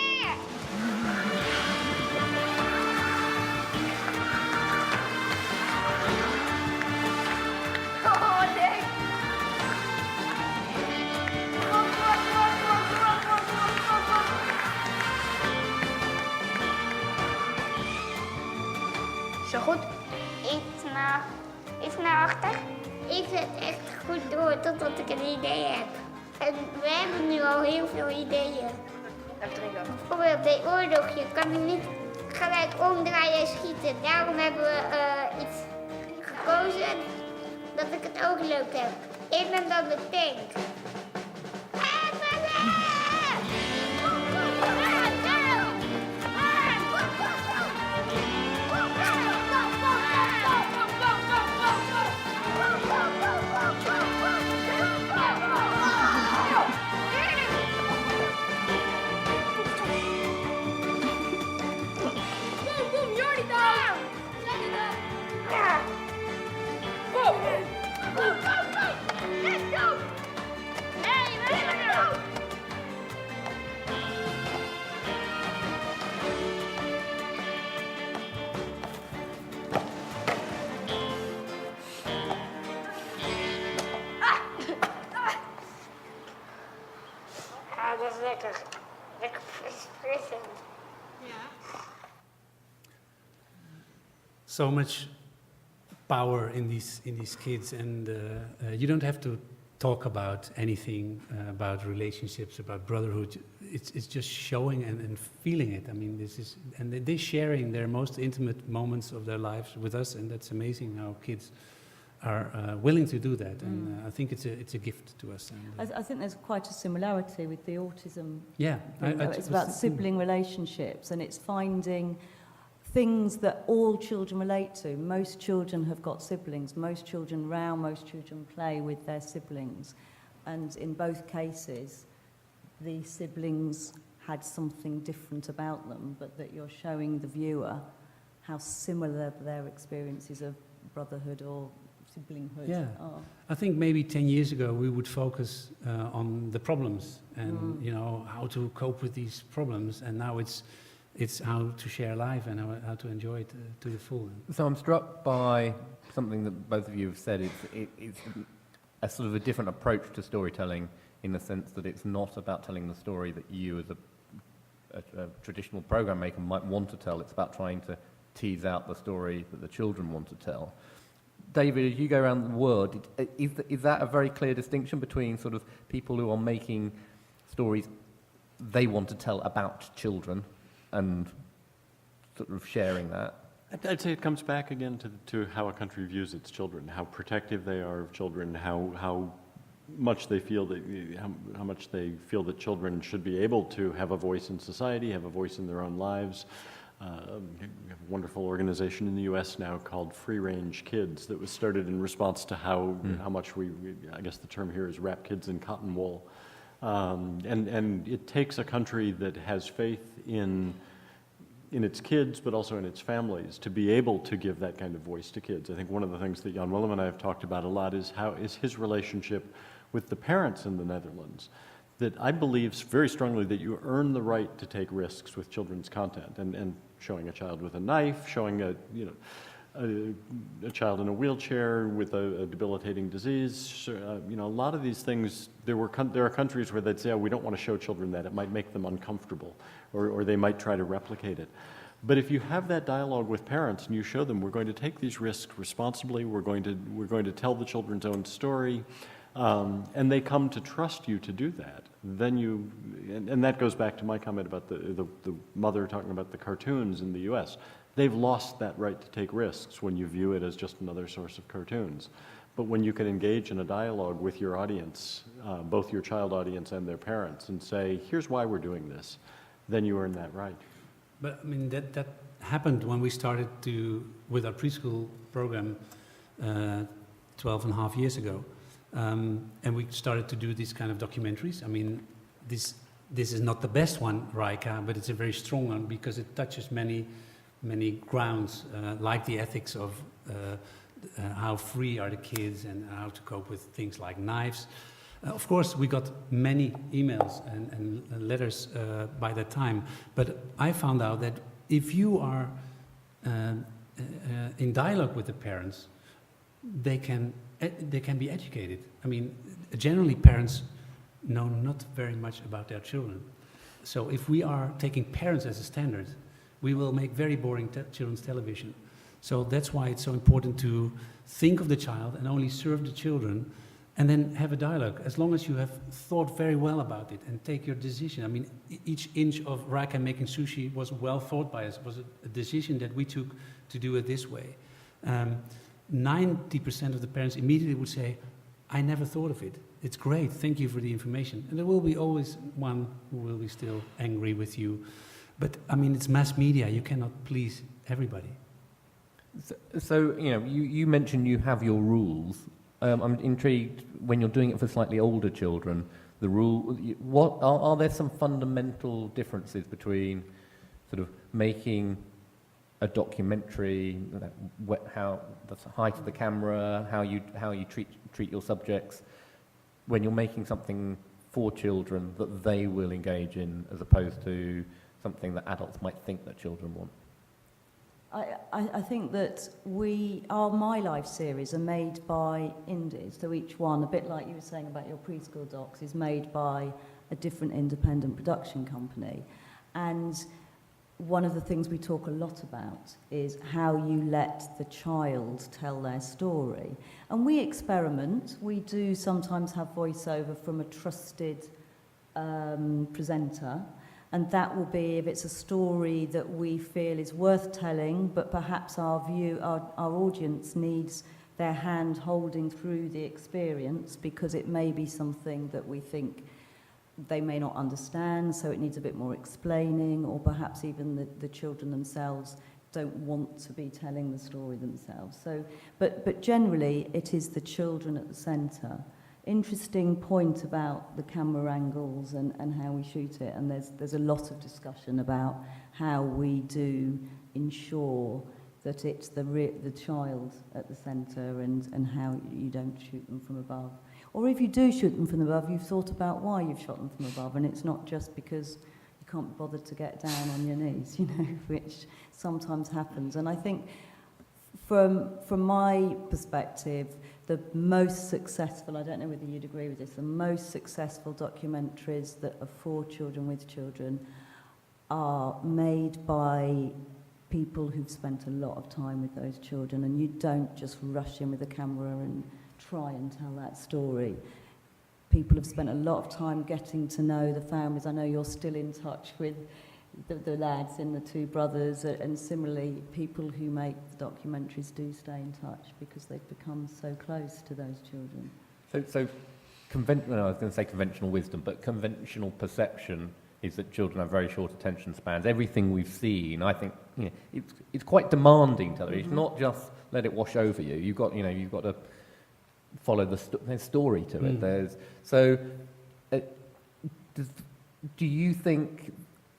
wachten tot ik een idee heb. En we hebben nu al heel veel ideeën. Bijvoorbeeld de oorlog, je kan hem niet gelijk omdraaien en schieten. Daarom hebben we iets gekozen dat ik het ook leuk heb. Ik ben dan de tank. Dat is lekker. Lekker frissend. So much power in these kids, and you don't have to talk about anything about relationships, about brotherhood. It's just showing and feeling it. I mean, they're sharing their most intimate moments of their lives with us, and that's amazing how kids are willing to do that, and I think it's a gift to us. And, I think there's quite a similarity with the autism. Yeah, it's about sibling relationships, and it's finding things that all children relate to. Most children have got siblings. Most children row. Most children play with their siblings, and in both cases, the siblings had something different about them, but that you're showing the viewer how similar their experiences of brotherhood or siblinghood are. I think maybe 10 years ago we would focus on the problems and you know how to cope with these problems, and now it's how to share life and how to enjoy it to the full. So I'm struck by something that both of you have said. It's a sort of a different approach to storytelling, in the sense that it's not about telling the story that you as a traditional program maker might want to tell. It's about trying to tease out the story that the children want to tell. David, as you go around the world, is that a very clear distinction between sort of people who are making stories they want to tell about children and sort of sharing that? I'd say it comes back again to how a country views its children, how protective they are of children, how much they feel that how much they feel that children should be able to have a voice in society, have a voice in their own lives. We have a wonderful organization in the U.S. now called Free Range Kids that was started in response to how much I guess the term here is wrap kids in cotton wool. And it takes a country that has faith in its kids, but also in its families, to be able to give that kind of voice to kids. I think one of the things that Jan Willem and I have talked about a lot is his relationship with the parents in the Netherlands. That I believe very strongly that you earn the right to take risks with children's content, and showing a child with a knife, showing a child in a wheelchair with a debilitating disease. A lot of these things, there are countries where they'd say, oh, we don't want to show children that. It might make them uncomfortable, or they might try to replicate it. But if you have that dialogue with parents and you show them, we're going to take these risks responsibly, we're going to tell the children's own story, and they come to trust you to do that, then and that goes back to my comment about the mother talking about the cartoons in the U.S. They've lost that right to take risks when you view it as just another source of cartoons. But when you can engage in a dialogue with your audience, both your child audience and their parents, and say, here's why we're doing this, then you earn that right. But I mean, that happened when we started with our preschool program 12 and a half years ago. And we started to do these kind of documentaries. I mean, this is not the best one, Raika, but it's a very strong one because it touches many grounds, like the ethics of how free are the kids and how to cope with things like knives. Of course, we got many emails and letters by that time, but I found out that if you are in dialogue with the parents, they can be educated. I mean, generally parents know not very much about their children. So if we are taking parents as a standard, we will make very boring children's television. So that's why it's so important to think of the child and only serve the children and then have a dialogue, as long as you have thought very well about it and take your decision. I mean, each inch of Raika making sushi was well thought by us, was a decision that we took to do it this way. 90% of the parents immediately would say, I never thought of it. It's great, thank you for the information. And there will be always one who will be still angry with you. But, I mean, it's mass media, you cannot please everybody. So you know, you mentioned you have your rules. I'm intrigued, when you're doing it for slightly older children, the rule, what are there some fundamental differences between sort of making a documentary, how the height of the camera, how you treat your subjects, when you're making something for children that they will engage in, as opposed to something that adults might think that children want? I think that our My Life series are made by indies, so each one, a bit like you were saying about your preschool docs, is made by a different independent production company. And one of the things we talk a lot about is how you let the child tell their story. And we experiment. We do sometimes have voiceover from a trusted presenter. And that will be if it's a story that we feel is worth telling, but perhaps our audience needs their hand holding through the experience, because it may be something that we think they may not understand, so it needs a bit more explaining, or perhaps even the children themselves don't want to be telling the story themselves. So, but generally, it is the children at the centre. Interesting point about the camera angles and how we shoot it, and there's a lot of discussion about how we do ensure that it's the child at the centre, and how you don't shoot them from above. Or if you do shoot them from above, you've thought about why you've shot them from above, and it's not just because you can't be bothered to get down on your knees, you know, which sometimes happens. And I think from my perspective, the most successful, I don't know whether you'd agree with this, the most successful documentaries that are for children with children are made by people who've spent a lot of time with those children, and you don't just rush in with a camera and try and tell that story. People have spent a lot of time getting to know the families. I know you're still in touch with the lads in The Two Brothers, and similarly, people who make the documentaries do stay in touch because they've become so close to those children. So I was going to say conventional wisdom, but conventional perception is that children have very short attention spans. Everything we've seen, I think, you know, it's quite demanding television. It's not just let it wash over you. You've got to follow there's story to it. Do you think,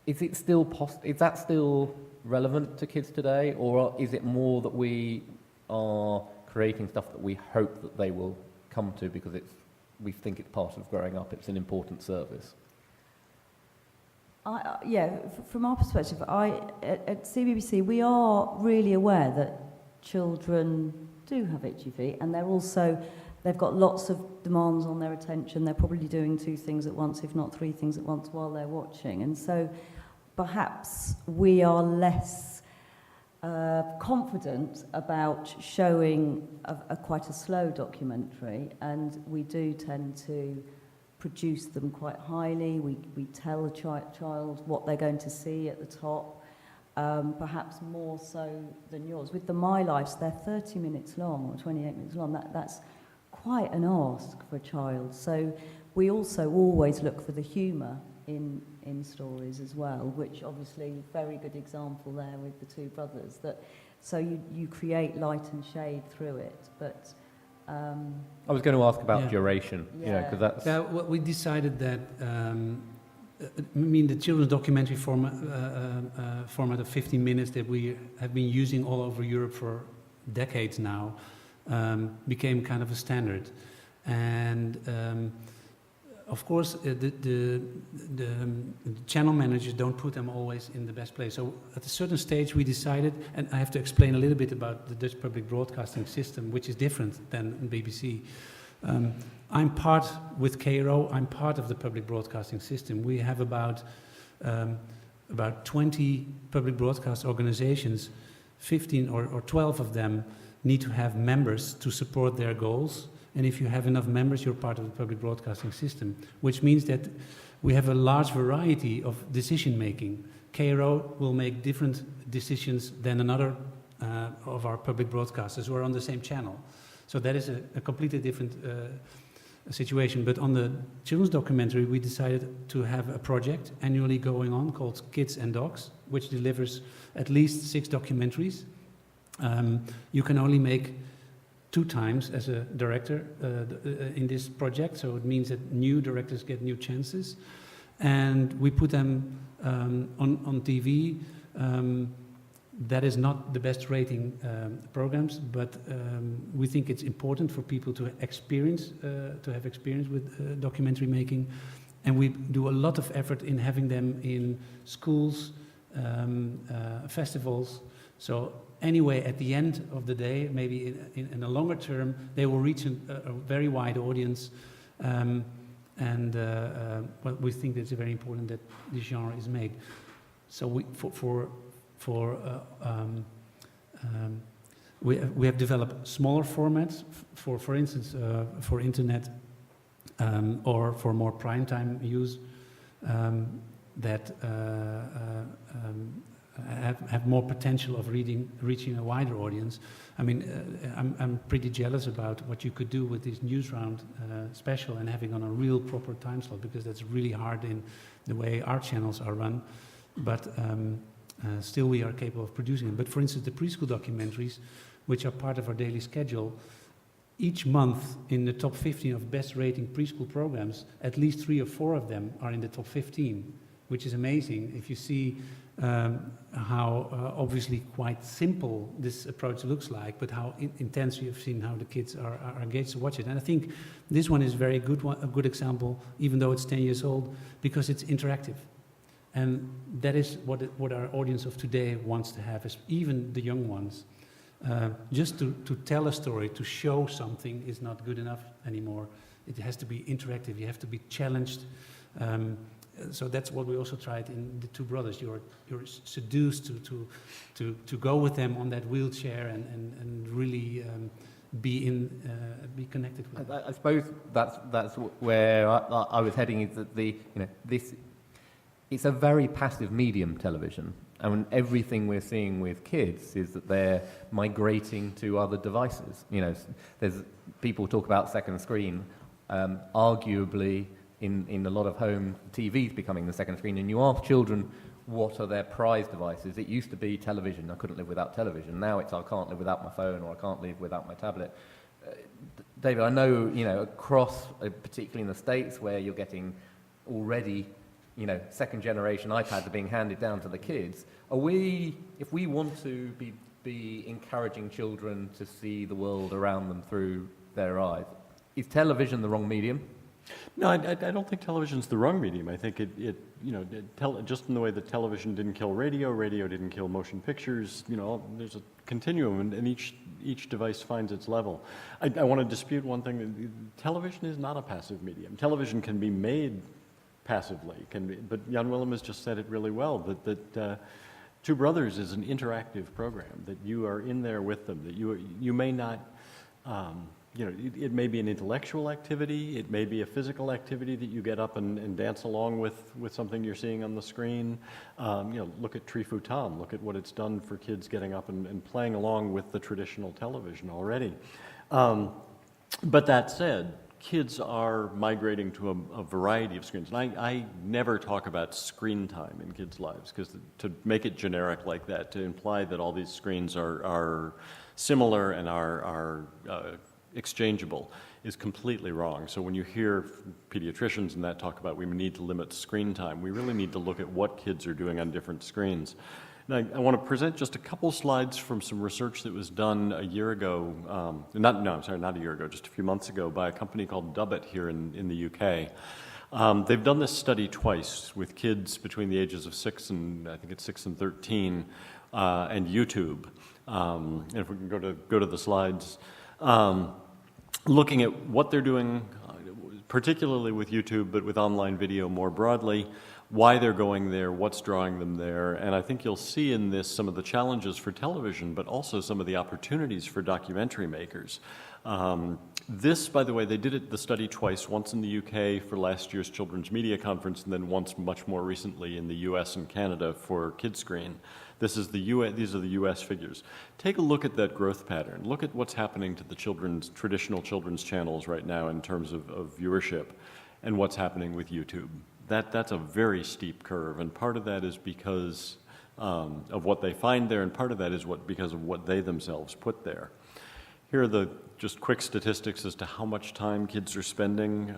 is that still relevant to kids today, or is it more that we are creating stuff that we hope that they will come to because we think it's part of growing up, it's an important service? From our perspective, at CBBC, we are really aware that children do have itchy feet, and they've got lots of demands on their attention. They're probably doing 2 things at once, if not 3 things at once, while they're watching. And so perhaps we are less confident about showing quite a slow documentary, and we do tend to produce them quite highly. We tell the child what they're going to see at the top, perhaps more so than yours. With the My Lives, they're 30 minutes long or 28 minutes long. That's quite an ask for a child. So we also always look for the humour in stories as well, which obviously very good example there with The Two Brothers. So you create light and shade through it, but. I was going to ask about duration, because that's. Yeah, well, we decided that. The children's documentary format of 15 minutes that we have been using all over Europe for decades now became kind of a standard, and of course the channel managers don't put them always in the best place. So at a certain stage we decided, and I have to explain a little bit about the Dutch public broadcasting system, which is different than BBC. I'm part, with KRO, I'm part of the public broadcasting system. We have about 20 public broadcast organizations. 15 or 12 of them need to have members to support their goals, And if you have enough members, you're part of the public broadcasting system, which means that we have a large variety of decision making. KRO will make different decisions than another of our public broadcasters who are on the same channel. So that is a completely different situation. But on the children's documentary, we decided to have a project annually going on called Kids and Docs, which delivers at least 6 documentaries. You can only make 2 times as a director in this project, so it means that new directors get new chances. And we put them on TV. That is not the best rating programs, but we think it's important for people to have experience with documentary making. And we do a lot of effort in having them in schools, festivals. So anyway, at the end of the day, maybe in a longer term, they will reach a very wide audience. But we think that it's very important that this genre is made. So we have developed smaller formats for instance, for internet or for more prime time use that have more potential of reaching a wider audience. I mean, I'm pretty jealous about what you could do with this news round special and having on a real proper time slot, because that's really hard in the way our channels are run. But still we are capable of producing them. But for instance, the preschool documentaries, which are part of our daily schedule, each month in the top 15 of best rating preschool programs, at least 3 or 4 of them are in the top 15, which is amazing if you see how obviously quite simple this approach looks like, but how intense you have seen how the kids are engaged to watch it. And I think this one is a good example, even though it's 10 years old, because it's interactive. And that is what our audience of today wants to have, is even the young ones. Just to tell a story, to show something is not good enough anymore. It has to be interactive, you have to be challenged. So that's what we also tried in The Two Brothers. You're seduced to go with them on that wheelchair and really be connected with them. I suppose that's where I was heading, is that it's a very passive medium, television. I mean, everything we're seeing with kids is that they're migrating to other devices. There's people talk about second screen. Arguably, in a lot of home, TV's becoming the second screen. And you ask children what are their prized devices. It used to be television. I couldn't live without television. Now it's I can't live without my phone, or I can't live without my tablet. David, I know across, particularly in the States, where you're getting already second generation iPads are being handed down to the kids. If we want to be encouraging children to see the world around them through their eyes, is television the wrong medium? No, I don't think television's the wrong medium. I think just in the way that television didn't kill radio, radio didn't kill motion pictures, there's a continuum, and each device finds its level. I want to dispute one thing. Television is not a passive medium. Television can be made passively, but Jan Willem has just said it really well, that Two Brothers is an interactive program, that you are in there with them, that you may not, it may be an intellectual activity, it may be a physical activity that you get up and dance along with something you're seeing on the screen. Look at Tri Fu Tam, look at what it's done for kids getting up and playing along with the traditional television already. But that said, kids are migrating to a variety of screens. And I never talk about screen time in kids' lives, because to make it generic like that, to imply that all these screens are similar and are exchangeable, is completely wrong. So when you hear pediatricians and that talk about we need to limit screen time, we really need to look at what kids are doing on different screens. And I want to present just a couple slides from some research that was done a year ago, not a year ago, just a few months ago, by a company called Dubbit here in the UK. They've done this study twice with kids between the ages of 6 and 13, and YouTube. And if we can go to the slides, looking at what they're doing, particularly with YouTube, but with online video more broadly, why they're going there, what's drawing them there. And I think you'll see in this some of the challenges for television, but also some of the opportunities for documentary makers. This, by the way, they did the study twice, once in the UK for last year's Children's Media Conference, and then once much more recently in the US and Canada for Kidscreen. These are the US figures. Take a look at that growth pattern. Look at what's happening to the traditional children's channels right now in terms of viewership, and what's happening with YouTube. That's a very steep curve, and part of that is because of what they find there, and part of that is because of what they themselves put there. Here are the just quick statistics as to how much time kids are spending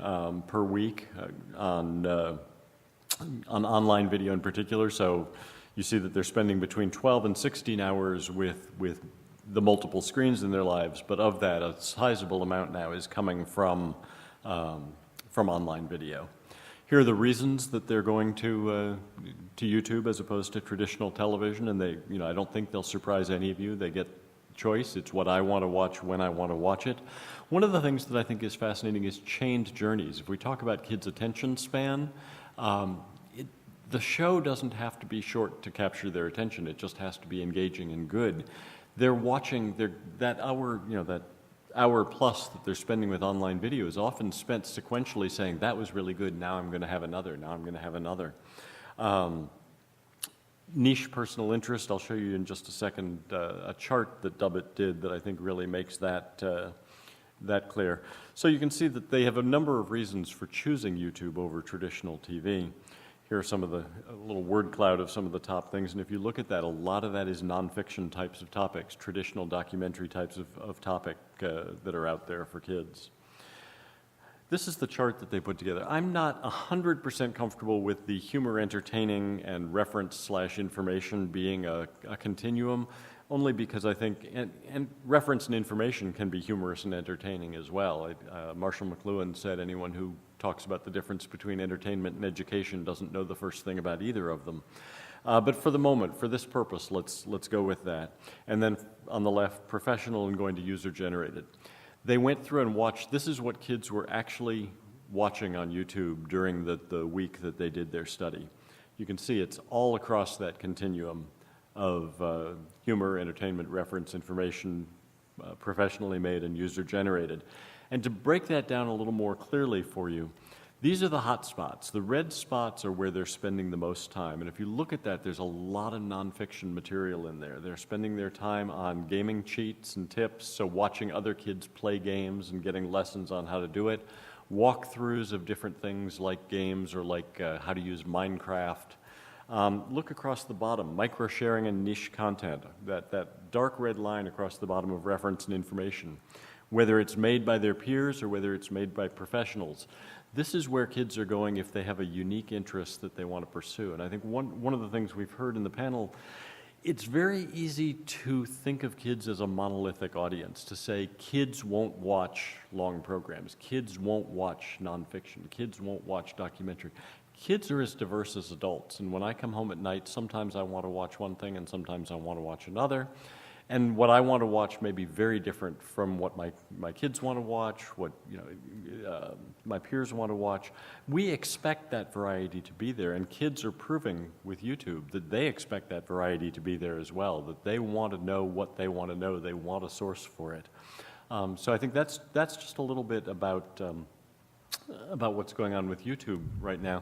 per week on online video in particular. So you see that they're spending between 12 and 16 hours with the multiple screens in their lives, but of that, a sizable amount now is coming from online video. Here are the reasons that they're going to YouTube as opposed to traditional television, and I don't think they'll surprise any of you. They get choice. It's what I want to watch when I want to watch it. One of the things that I think is fascinating is chained journeys. If we talk about kids' attention span, the show doesn't have to be short to capture their attention. It just has to be engaging and good. They're watching that hour plus that they're spending with online video is often spent sequentially saying, that was really good, now I'm going to have another, now I'm going to have another. Niche personal interest, I'll show you in just a second a chart that Dubbett did that I think really makes that clear. So you can see that they have a number of reasons for choosing YouTube over traditional TV. Here are some of a little word cloud of some of the top things, and if you look at that, a lot of that is nonfiction types of topics, traditional documentary types of topic that are out there for kids. This is the chart that they put together. I'm not 100% comfortable with the humor, entertaining, and reference/information being a continuum, only because I think, and reference and information can be humorous and entertaining as well. Marshall McLuhan said anyone who talks about the difference between entertainment and education doesn't know the first thing about either of them. But for the moment, for this purpose, let's go with that. And then on the left, professional and going to user-generated. They went through and watched, this is what kids were actually watching on YouTube during the week that they did their study. You can see it's all across that continuum of humor, entertainment, reference, information, professionally made and user-generated. And to break that down a little more clearly for you, these are the hot spots. The red spots are where they're spending the most time. And if you look at that, there's a lot of nonfiction material in there. They're spending their time on gaming cheats and tips, so watching other kids play games and getting lessons on how to do it, walkthroughs of different things like games or like how to use Minecraft. Look across the bottom, micro-sharing and niche content, that dark red line across the bottom of reference and information. Whether it's made by their peers or whether it's made by professionals. This is where kids are going if they have a unique interest that they want to pursue. And I think one of the things we've heard in the panel, it's very easy to think of kids as a monolithic audience, to say kids won't watch long programs, kids won't watch nonfiction, kids won't watch documentary. Kids are as diverse as adults, and when I come home at night, sometimes I want to watch one thing and sometimes I want to watch another. And what I want to watch may be very different from what my kids want to watch, what my peers want to watch. We expect that variety to be there, and kids are proving with YouTube that they expect that variety to be there as well, that they want to know what they want to know, they want a source for it. So I think that's just a little bit about what's going on with YouTube right now.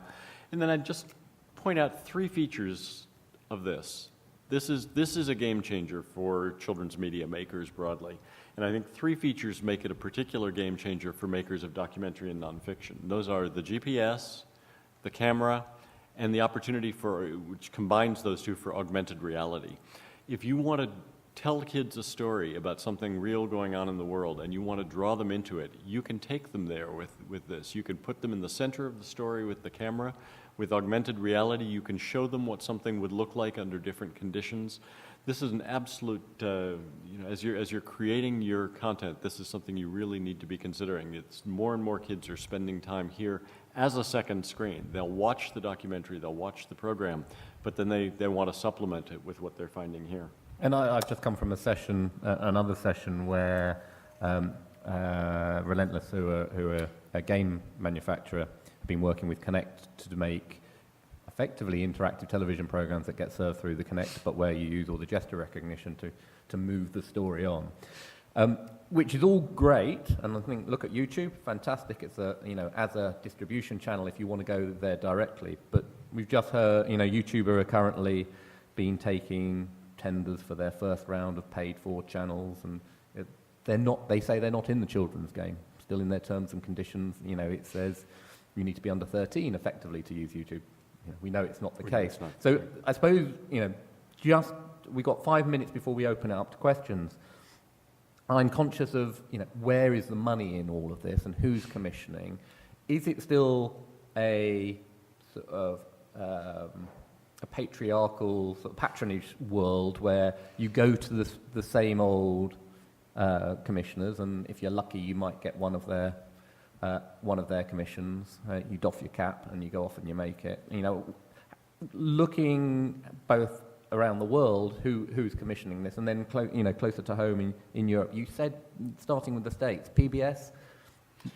And then I'd just point out 3 features of this. This is a game changer for children's media makers broadly. And I think 3 features make it a particular game changer for makers of documentary and nonfiction. Those are the GPS, the camera, and the opportunity which combines those 2 for augmented reality. If you want to tell kids a story about something real going on in the world and you want to draw them into it, you can take them there with this. You can put them in the center of the story with the camera. With augmented reality, you can show them what something would look like under different conditions. This is an absolute, as you're creating your content, this is something you really need to be considering. It's more and more kids are spending time here as a second screen. They'll watch the documentary, they'll watch the program, but then they want to supplement it with what they're finding here. And I've just come from a session, another session where Relentless, who are a game manufacturer, have been working with Connect to make effectively interactive television programs that get served through the Connect, but where you use all the gesture recognition to move the story on. which is all great, and I think, look at YouTube, fantastic. It's as a distribution channel if you want to go there directly. But we've just heard, YouTube are currently been taking tenders for their first round of paid-for channels, and they say they're not in the children's game. Still in their terms and conditions, it says you need to be under 13 effectively to use YouTube. We know it's not the case. So I suppose, we got 5 minutes before we open it up to questions. I'm conscious of, where is the money in all of this and who's commissioning? Is it still a sort of a patriarchal sort of patronage world where you go to the same old commissioners, and if you're lucky, you might get one of their commissions. You doff your cap and you go off and you make it. Looking both around the world, who's commissioning this, and then closer to home in Europe. You said, starting with the States, PBS,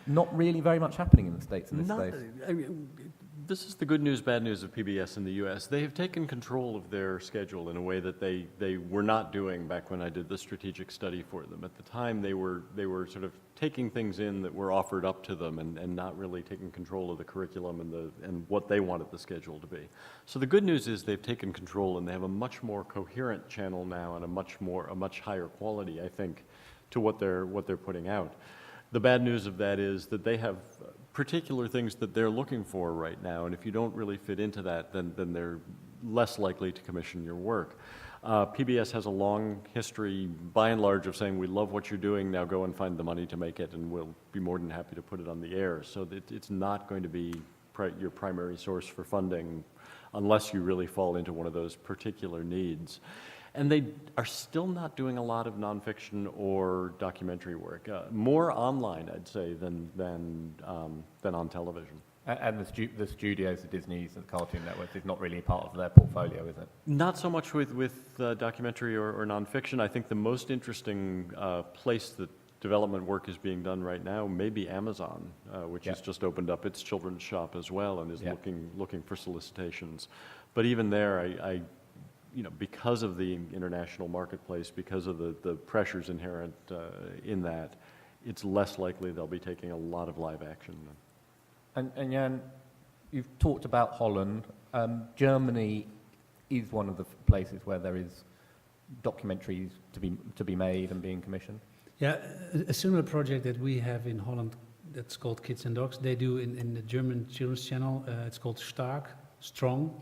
not really very much happening in the States in this space. This is the good news, bad news of PBS in the US. They have taken control of their schedule in a way that they were not doing back when I did the strategic study for them. At the time, they were sort of taking things in that were offered up to them and not really taking control of the curriculum and what they wanted the schedule to be. So the good news is they've taken control and they have a much more coherent channel now and a much higher quality, I think, to what they're putting out. The bad news of that is that they have particular things that they're looking for right now, and if you don't really fit into that, then they're less likely to commission your work. PBS has a long history, by and large, of saying, we love what you're doing, now go and find the money to make it, and we'll be more than happy to put it on the air. So it's not going to be your primary source for funding unless you really fall into one of those particular needs. And they are still not doing a lot of nonfiction or documentary work. More online, I'd say, than on television. And the studios, the Disneys and the Cartoon Network is not really part of their portfolio, is it? Not so much with documentary or nonfiction. I think the most interesting place that development work is being done right now may be Amazon, which has just opened up its children's shop as well and is looking for solicitations. But even there, because of the international marketplace, because of the pressures inherent in that, it's less likely they'll be taking a lot of live action. And Jan, you've talked about Holland. Germany is one of the places where there is documentaries to be made and being commissioned. Yeah, a similar project that we have in Holland that's called Kids and Dogs. They do in the German children's channel. It's called Stark, Strong.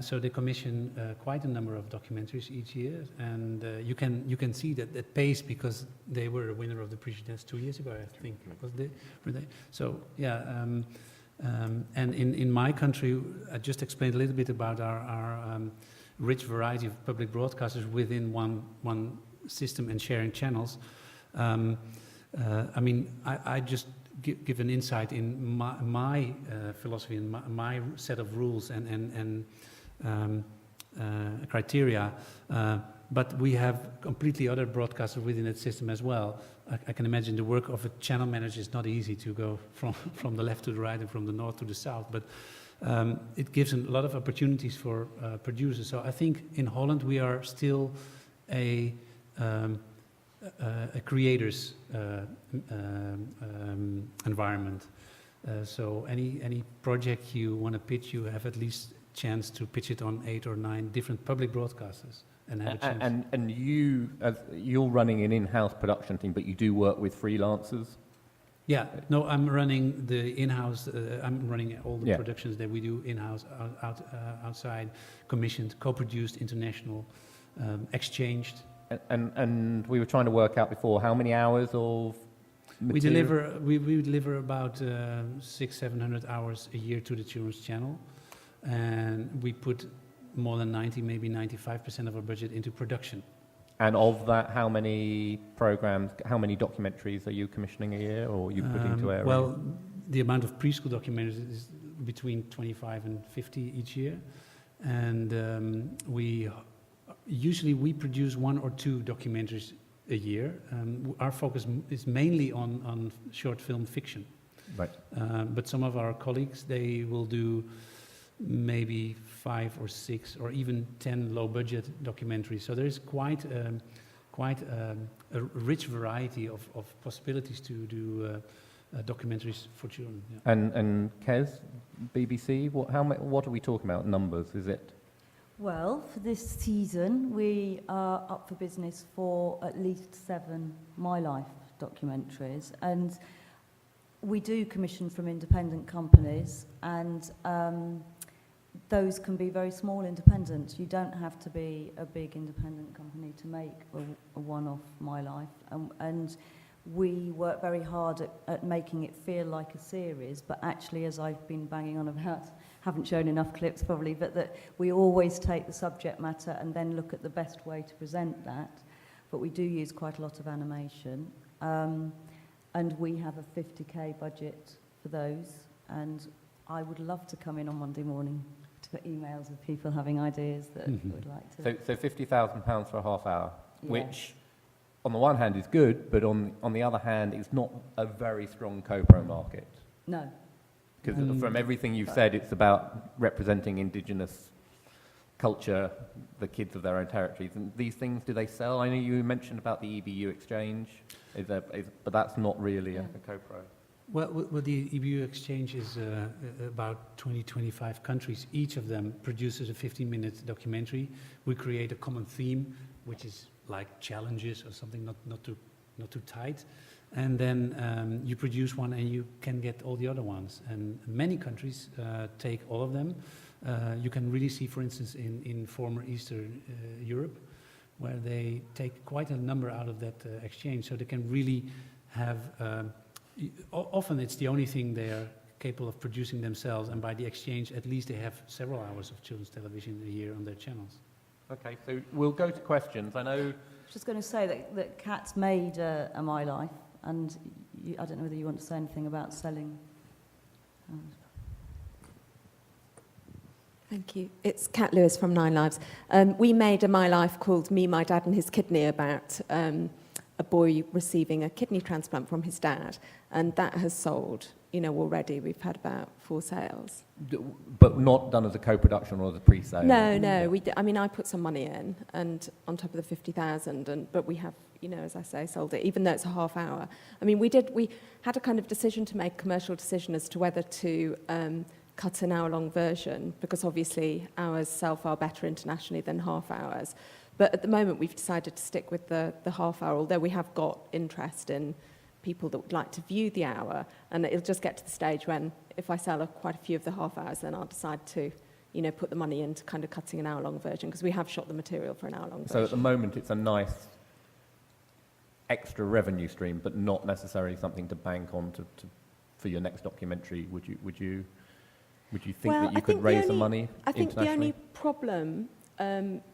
So they commission quite a number of documentaries each year, and you can see that pace because they were a winner of the Prix Jeunesse 2 years ago, I think. Were they? So yeah, and in my country, I just explained a little bit about our rich variety of public broadcasters within one system and sharing channels. I just give an insight in my philosophy and my set of rules and criteria, but we have completely other broadcasters within that system as well. I can imagine the work of a channel manager is not easy to go from the left to the right and from the north to the south, but it gives a lot of opportunities for producers. So I think in Holland we are still a creator's environment. So any project you want to pitch, you have at least chance to pitch it on 8 or 9 different public broadcasters and have a chance. And you're running an in-house production team, but you do work with freelancers? Yeah, no, I'm running the in-house, I'm running all the productions that we do in-house, outside, commissioned, co-produced, international, exchanged. And we were trying to work out before how many hours of material? We deliver about 600-700 hours a year to the Children's Channel, and we put more than 90, maybe 95% of our budget into production. And of that, how many programs, how many documentaries are you commissioning a year, or you put into air? Well, the amount of preschool documentaries is between 25 and 50 each year, and we produce 1 or 2 documentaries a year. Our focus is mainly on short film fiction. Right. But some of our colleagues, they will do maybe 5 or 6 or even 10 low-budget documentaries. So there is quite quite a rich variety of possibilities to do documentaries for children. Yeah. And Kez, BBC, what are we talking about, numbers, is it? Well, for this season, we are up for business for at least 7 My Life documentaries, and we do commission from independent companies, and those can be very small independents. You don't have to be a big independent company to make a one-off My Life, and we work very hard at making it feel like a series, but actually, as I've been banging on about, haven't shown enough clips probably, but that we always take the subject matter and then look at the best way to present that. But we do use quite a lot of animation, and we have a 50k budget for those, and I would love to come in on Monday morning to put emails of people having ideas that would like to. So £50,000 for a half hour, Yeah. which on the one hand is good, but on the other hand, it's not a very strong co-pro market. No. Because from everything you've said, it's about representing indigenous culture, the kids of their own territories. And these things, do they sell? I know you mentioned about the EBU exchange, but that's not really a co-pro. Well, the EBU exchange is about 20-25 countries. Each of them produces a 15-minute documentary. We create a common theme, which is like challenges or something not too tight. And then you produce one and you can get all the other ones. And many countries take all of them. You can really see, for instance, in former Eastern Europe, where they take quite a number out of that exchange. So they can really have, often it's the only thing they are capable of producing themselves. And by the exchange, at least they have several hours of children's television a year on their channels. Okay, so we'll go to questions. I know... I was just going to say that Kat's made a My Life, and I don't know whether you want to say anything about selling. Thank you. It's Kat Lewis from 9 Lives. We made a My Life called Me, My Dad and His Kidney about a boy receiving a kidney transplant from his dad, and that has sold, already. We've had about 4 sales. But not done as a co-production or as a pre-sale? No. I put some money in, and on top of the 50,000, but we have, as I say, sold it, even though it's a half hour. We had a kind of decision to make, a commercial decision as to whether to cut an hour-long version, because obviously hours sell far better internationally than half hours. But at the moment, we've decided to stick with the half hour, although we have got interest in people that would like to view the hour, and it'll just get to the stage when, if I sell quite a few of the half hours, then I'll decide to, put the money into kind of cutting an hour-long version, because we have shot the material for an hour-long version. So at the moment, it's a nice extra revenue stream, but not necessarily something to bank on for your next documentary. Would you think that you could raise the money I think the internationally? only problem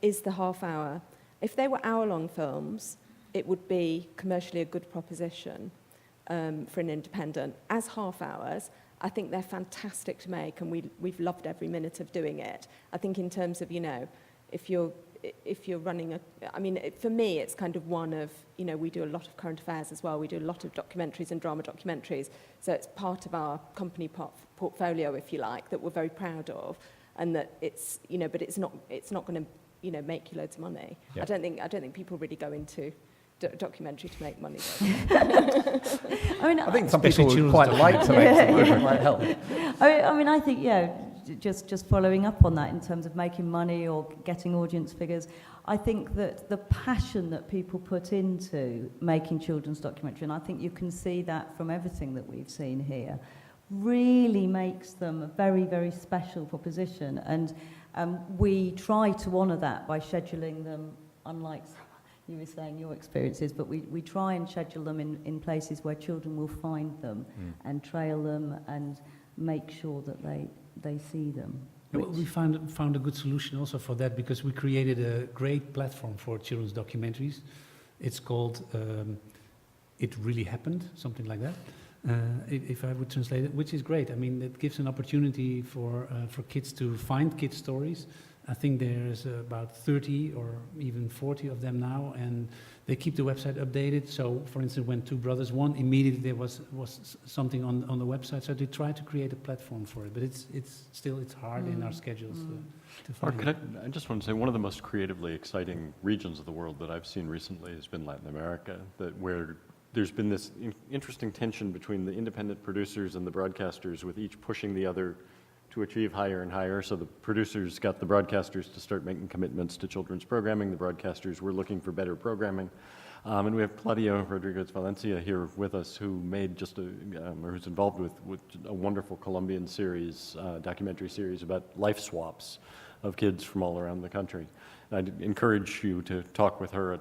is the half hour. If they were hour-long films, it would be commercially a good proposition for an independent. As half hours, I think they're fantastic to make, and we've loved every minute of doing it. I think in terms of, if you're running for me, it's kind of one of, we do a lot of current affairs as well. We do a lot of documentaries and drama documentaries. So it's part of our company portfolio, if you like, that we're very proud of, and that it's, but it's not going to, make you loads of money. Yeah. I don't think people really go into documentary to make money. I think some people would quite like to make some money. It might help. I think, just following up on that in terms of making money or getting audience figures, I think that the passion that people put into making children's documentary, and I think you can see that from everything that we've seen here, really makes them a very, very special proposition. And we try to honour that by scheduling them, unlike you were saying your experiences, but we try and schedule them in places where children will find them and trail them and make sure that they see them. We found a good solution also for that, because we created a great platform for children's documentaries. It's called It Really Happened, something like that, if I would translate it, which is great. It gives an opportunity for kids to find kids' stories I think there's about 30 or even 40 of them now, and they keep the website updated. So, for instance, when Two Brothers won, immediately there was something on the website. So they try to create a platform for it, but it's still hard in our schedules to find. Mark, I just want to say one of the most creatively exciting regions of the world that I've seen recently has been Latin America, where there's been this interesting tension between the independent producers and the broadcasters, with each pushing the other to achieve higher and higher. So the producers got the broadcasters to start making commitments to children's programming. The broadcasters were looking for better programming. And we have Claudio Rodriguez Valencia here with us, who made or who's involved with a wonderful Colombian series, documentary series about life swaps of kids from all around the country. And I'd encourage you to talk with her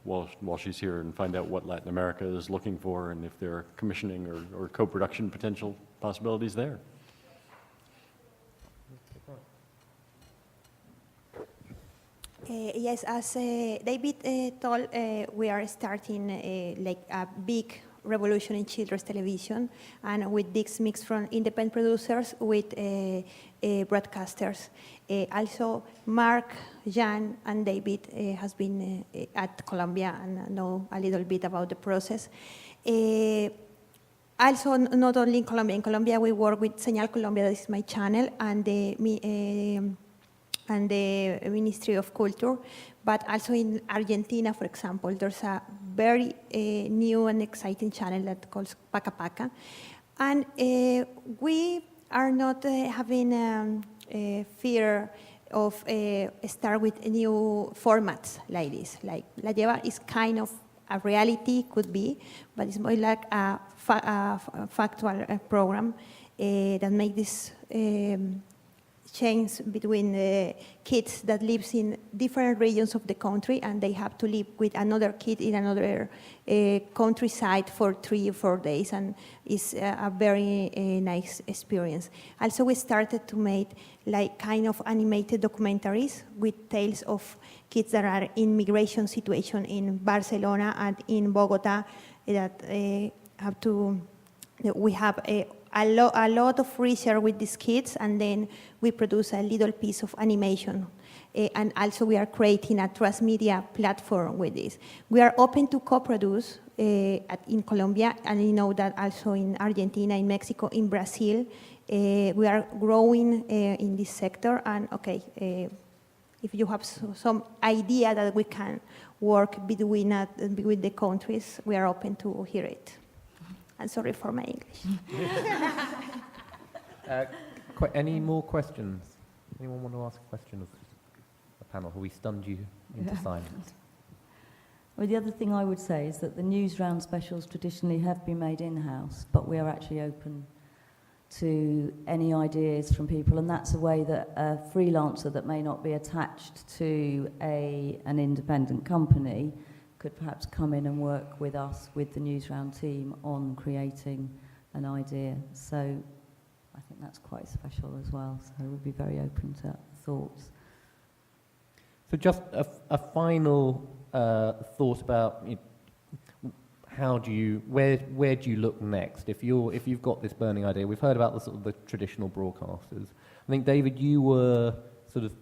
while she's here and find out what Latin America is looking for and if there are commissioning or co-production potential possibilities there. Yes, as David told, we are starting like a big revolution in children's television, and with this mix from independent producers with broadcasters. Also, Mark, Jan, and David has been at Colombia and know a little bit about the process. Also, not only in Colombia we work with Señal Colombia, this is my channel, and the Ministry of Culture, but also in Argentina, for example, there's a very new and exciting channel that calls Paca Paca. And we are not having fear of start with new formats like this. Like La Lleva is kind of a reality, could be, but it's more like a factual program that make this change between the kids that lives in different regions of the country, and they have to live with another kid in another countryside for 3 or 4 days, and it's a very nice experience. Also, we started to make like kind of animated documentaries with tales of kids that are in migration situation in Barcelona and in Bogota that have to. We have a lot of research with these kids, and then we produce a little piece of animation. And also we are creating a transmedia platform with this. We are open to co-produce in Colombia, and you know that also in Argentina, in Mexico, in Brazil. We are growing in this sector, and if you have some idea that we can work between the countries, we are open to hear it. I'm sorry for my English. Any more questions? Anyone want to ask a question of the panel? Have we stunned you into silence? Well, the other thing I would say is that the news round specials traditionally have been made in-house, but we are actually open to any ideas from people, and that's a way that a freelancer that may not be attached to an independent company could perhaps come in and work with us, with the Newsround team, on creating an idea. So I think that's quite special as well. So we'd be very open to thoughts. So just a final thought about where do you look next? If you've got this burning idea, we've heard about the traditional broadcasters. I think, David, you were sort of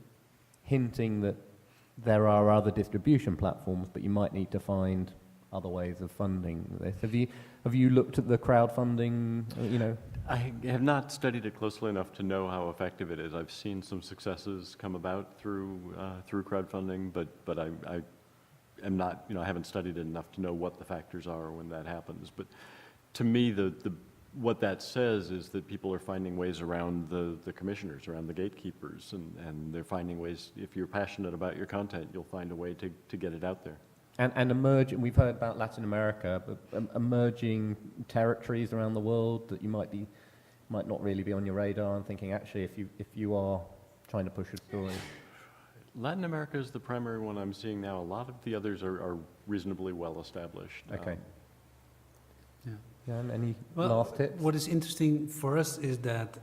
hinting that there are other distribution platforms, but you might need to find other ways of funding this. Have you looked at the crowdfunding? I have not studied it closely enough to know how effective it is. I've seen some successes come about through crowdfunding, but I am not. I haven't studied it enough to know what the factors are when that happens. But to me, what that says is that people are finding ways around the commissioners, around the gatekeepers, and they're finding ways. If you're passionate about your content, you'll find a way to get it out there. And emerging, we've heard about Latin America, but emerging territories around the world that you might not really be on your radar, and thinking, actually, if you are trying to push a story. Latin America is the primary one I'm seeing now. A lot of the others are reasonably well established. Okay. Yeah, any last tips? What is interesting for us is that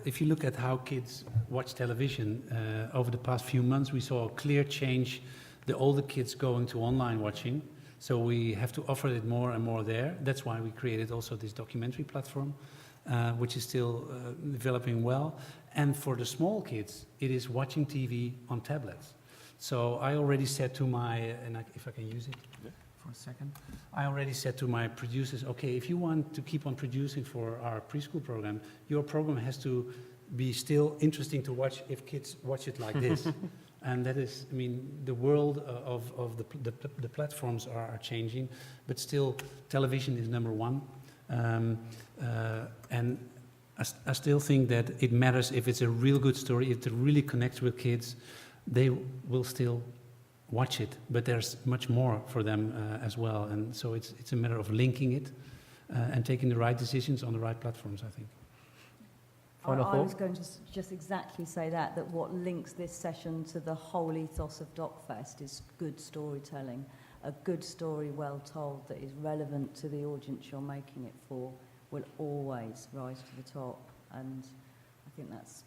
if you look at how kids watch television, over the past few months we saw a clear change, the older kids going to online watching, so we have to offer it more and more there. That's why we created also this documentary platform. which is still developing well. And for the small kids, it is watching TV on tablets. So I already said to my, if I can use it for a second, I already said to my producers, okay, if you want to keep on producing for our preschool program, your program has to be still interesting to watch if kids watch it like this. And that is, I mean, the world of the platforms are changing, but still television is number one. And I still think that it matters if it's a real good story, if it really connects with kids, they will still watch it, but there's much more for them as well. And so it's a matter of linking it and taking the right decisions on the right platforms, I think. I was going to just exactly say that what links this session to the whole ethos of DocFest is good storytelling. A good story well told that is relevant to the audience you're making it for will always rise to the top. And I think that's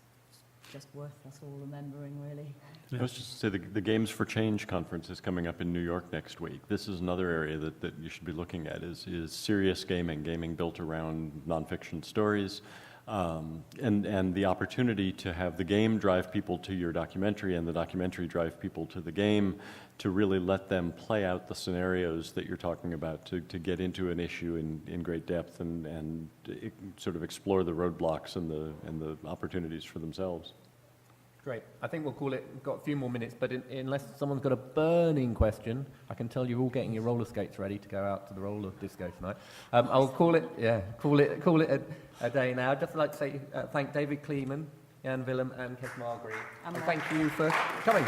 just worth us all remembering, really. I was just say the Games for Change conference is coming up in New York next week. This is another area that you should be looking at is serious gaming built around nonfiction stories. And the opportunity to have the game drive people to your documentary and the documentary drive people to the game, to really let them play out the scenarios that you're talking about, to get into an issue in great depth and sort of explore the roadblocks and the opportunities for themselves. Great. I think we'll call it. We've got a few more minutes, but unless someone's got a burning question, I can tell you're all getting your roller skates ready to go out to the roller disco tonight. I'll call it a day now. I'd just like to say thank David Kleeman, Jan Willem, and Kes Margry, and thank you for coming.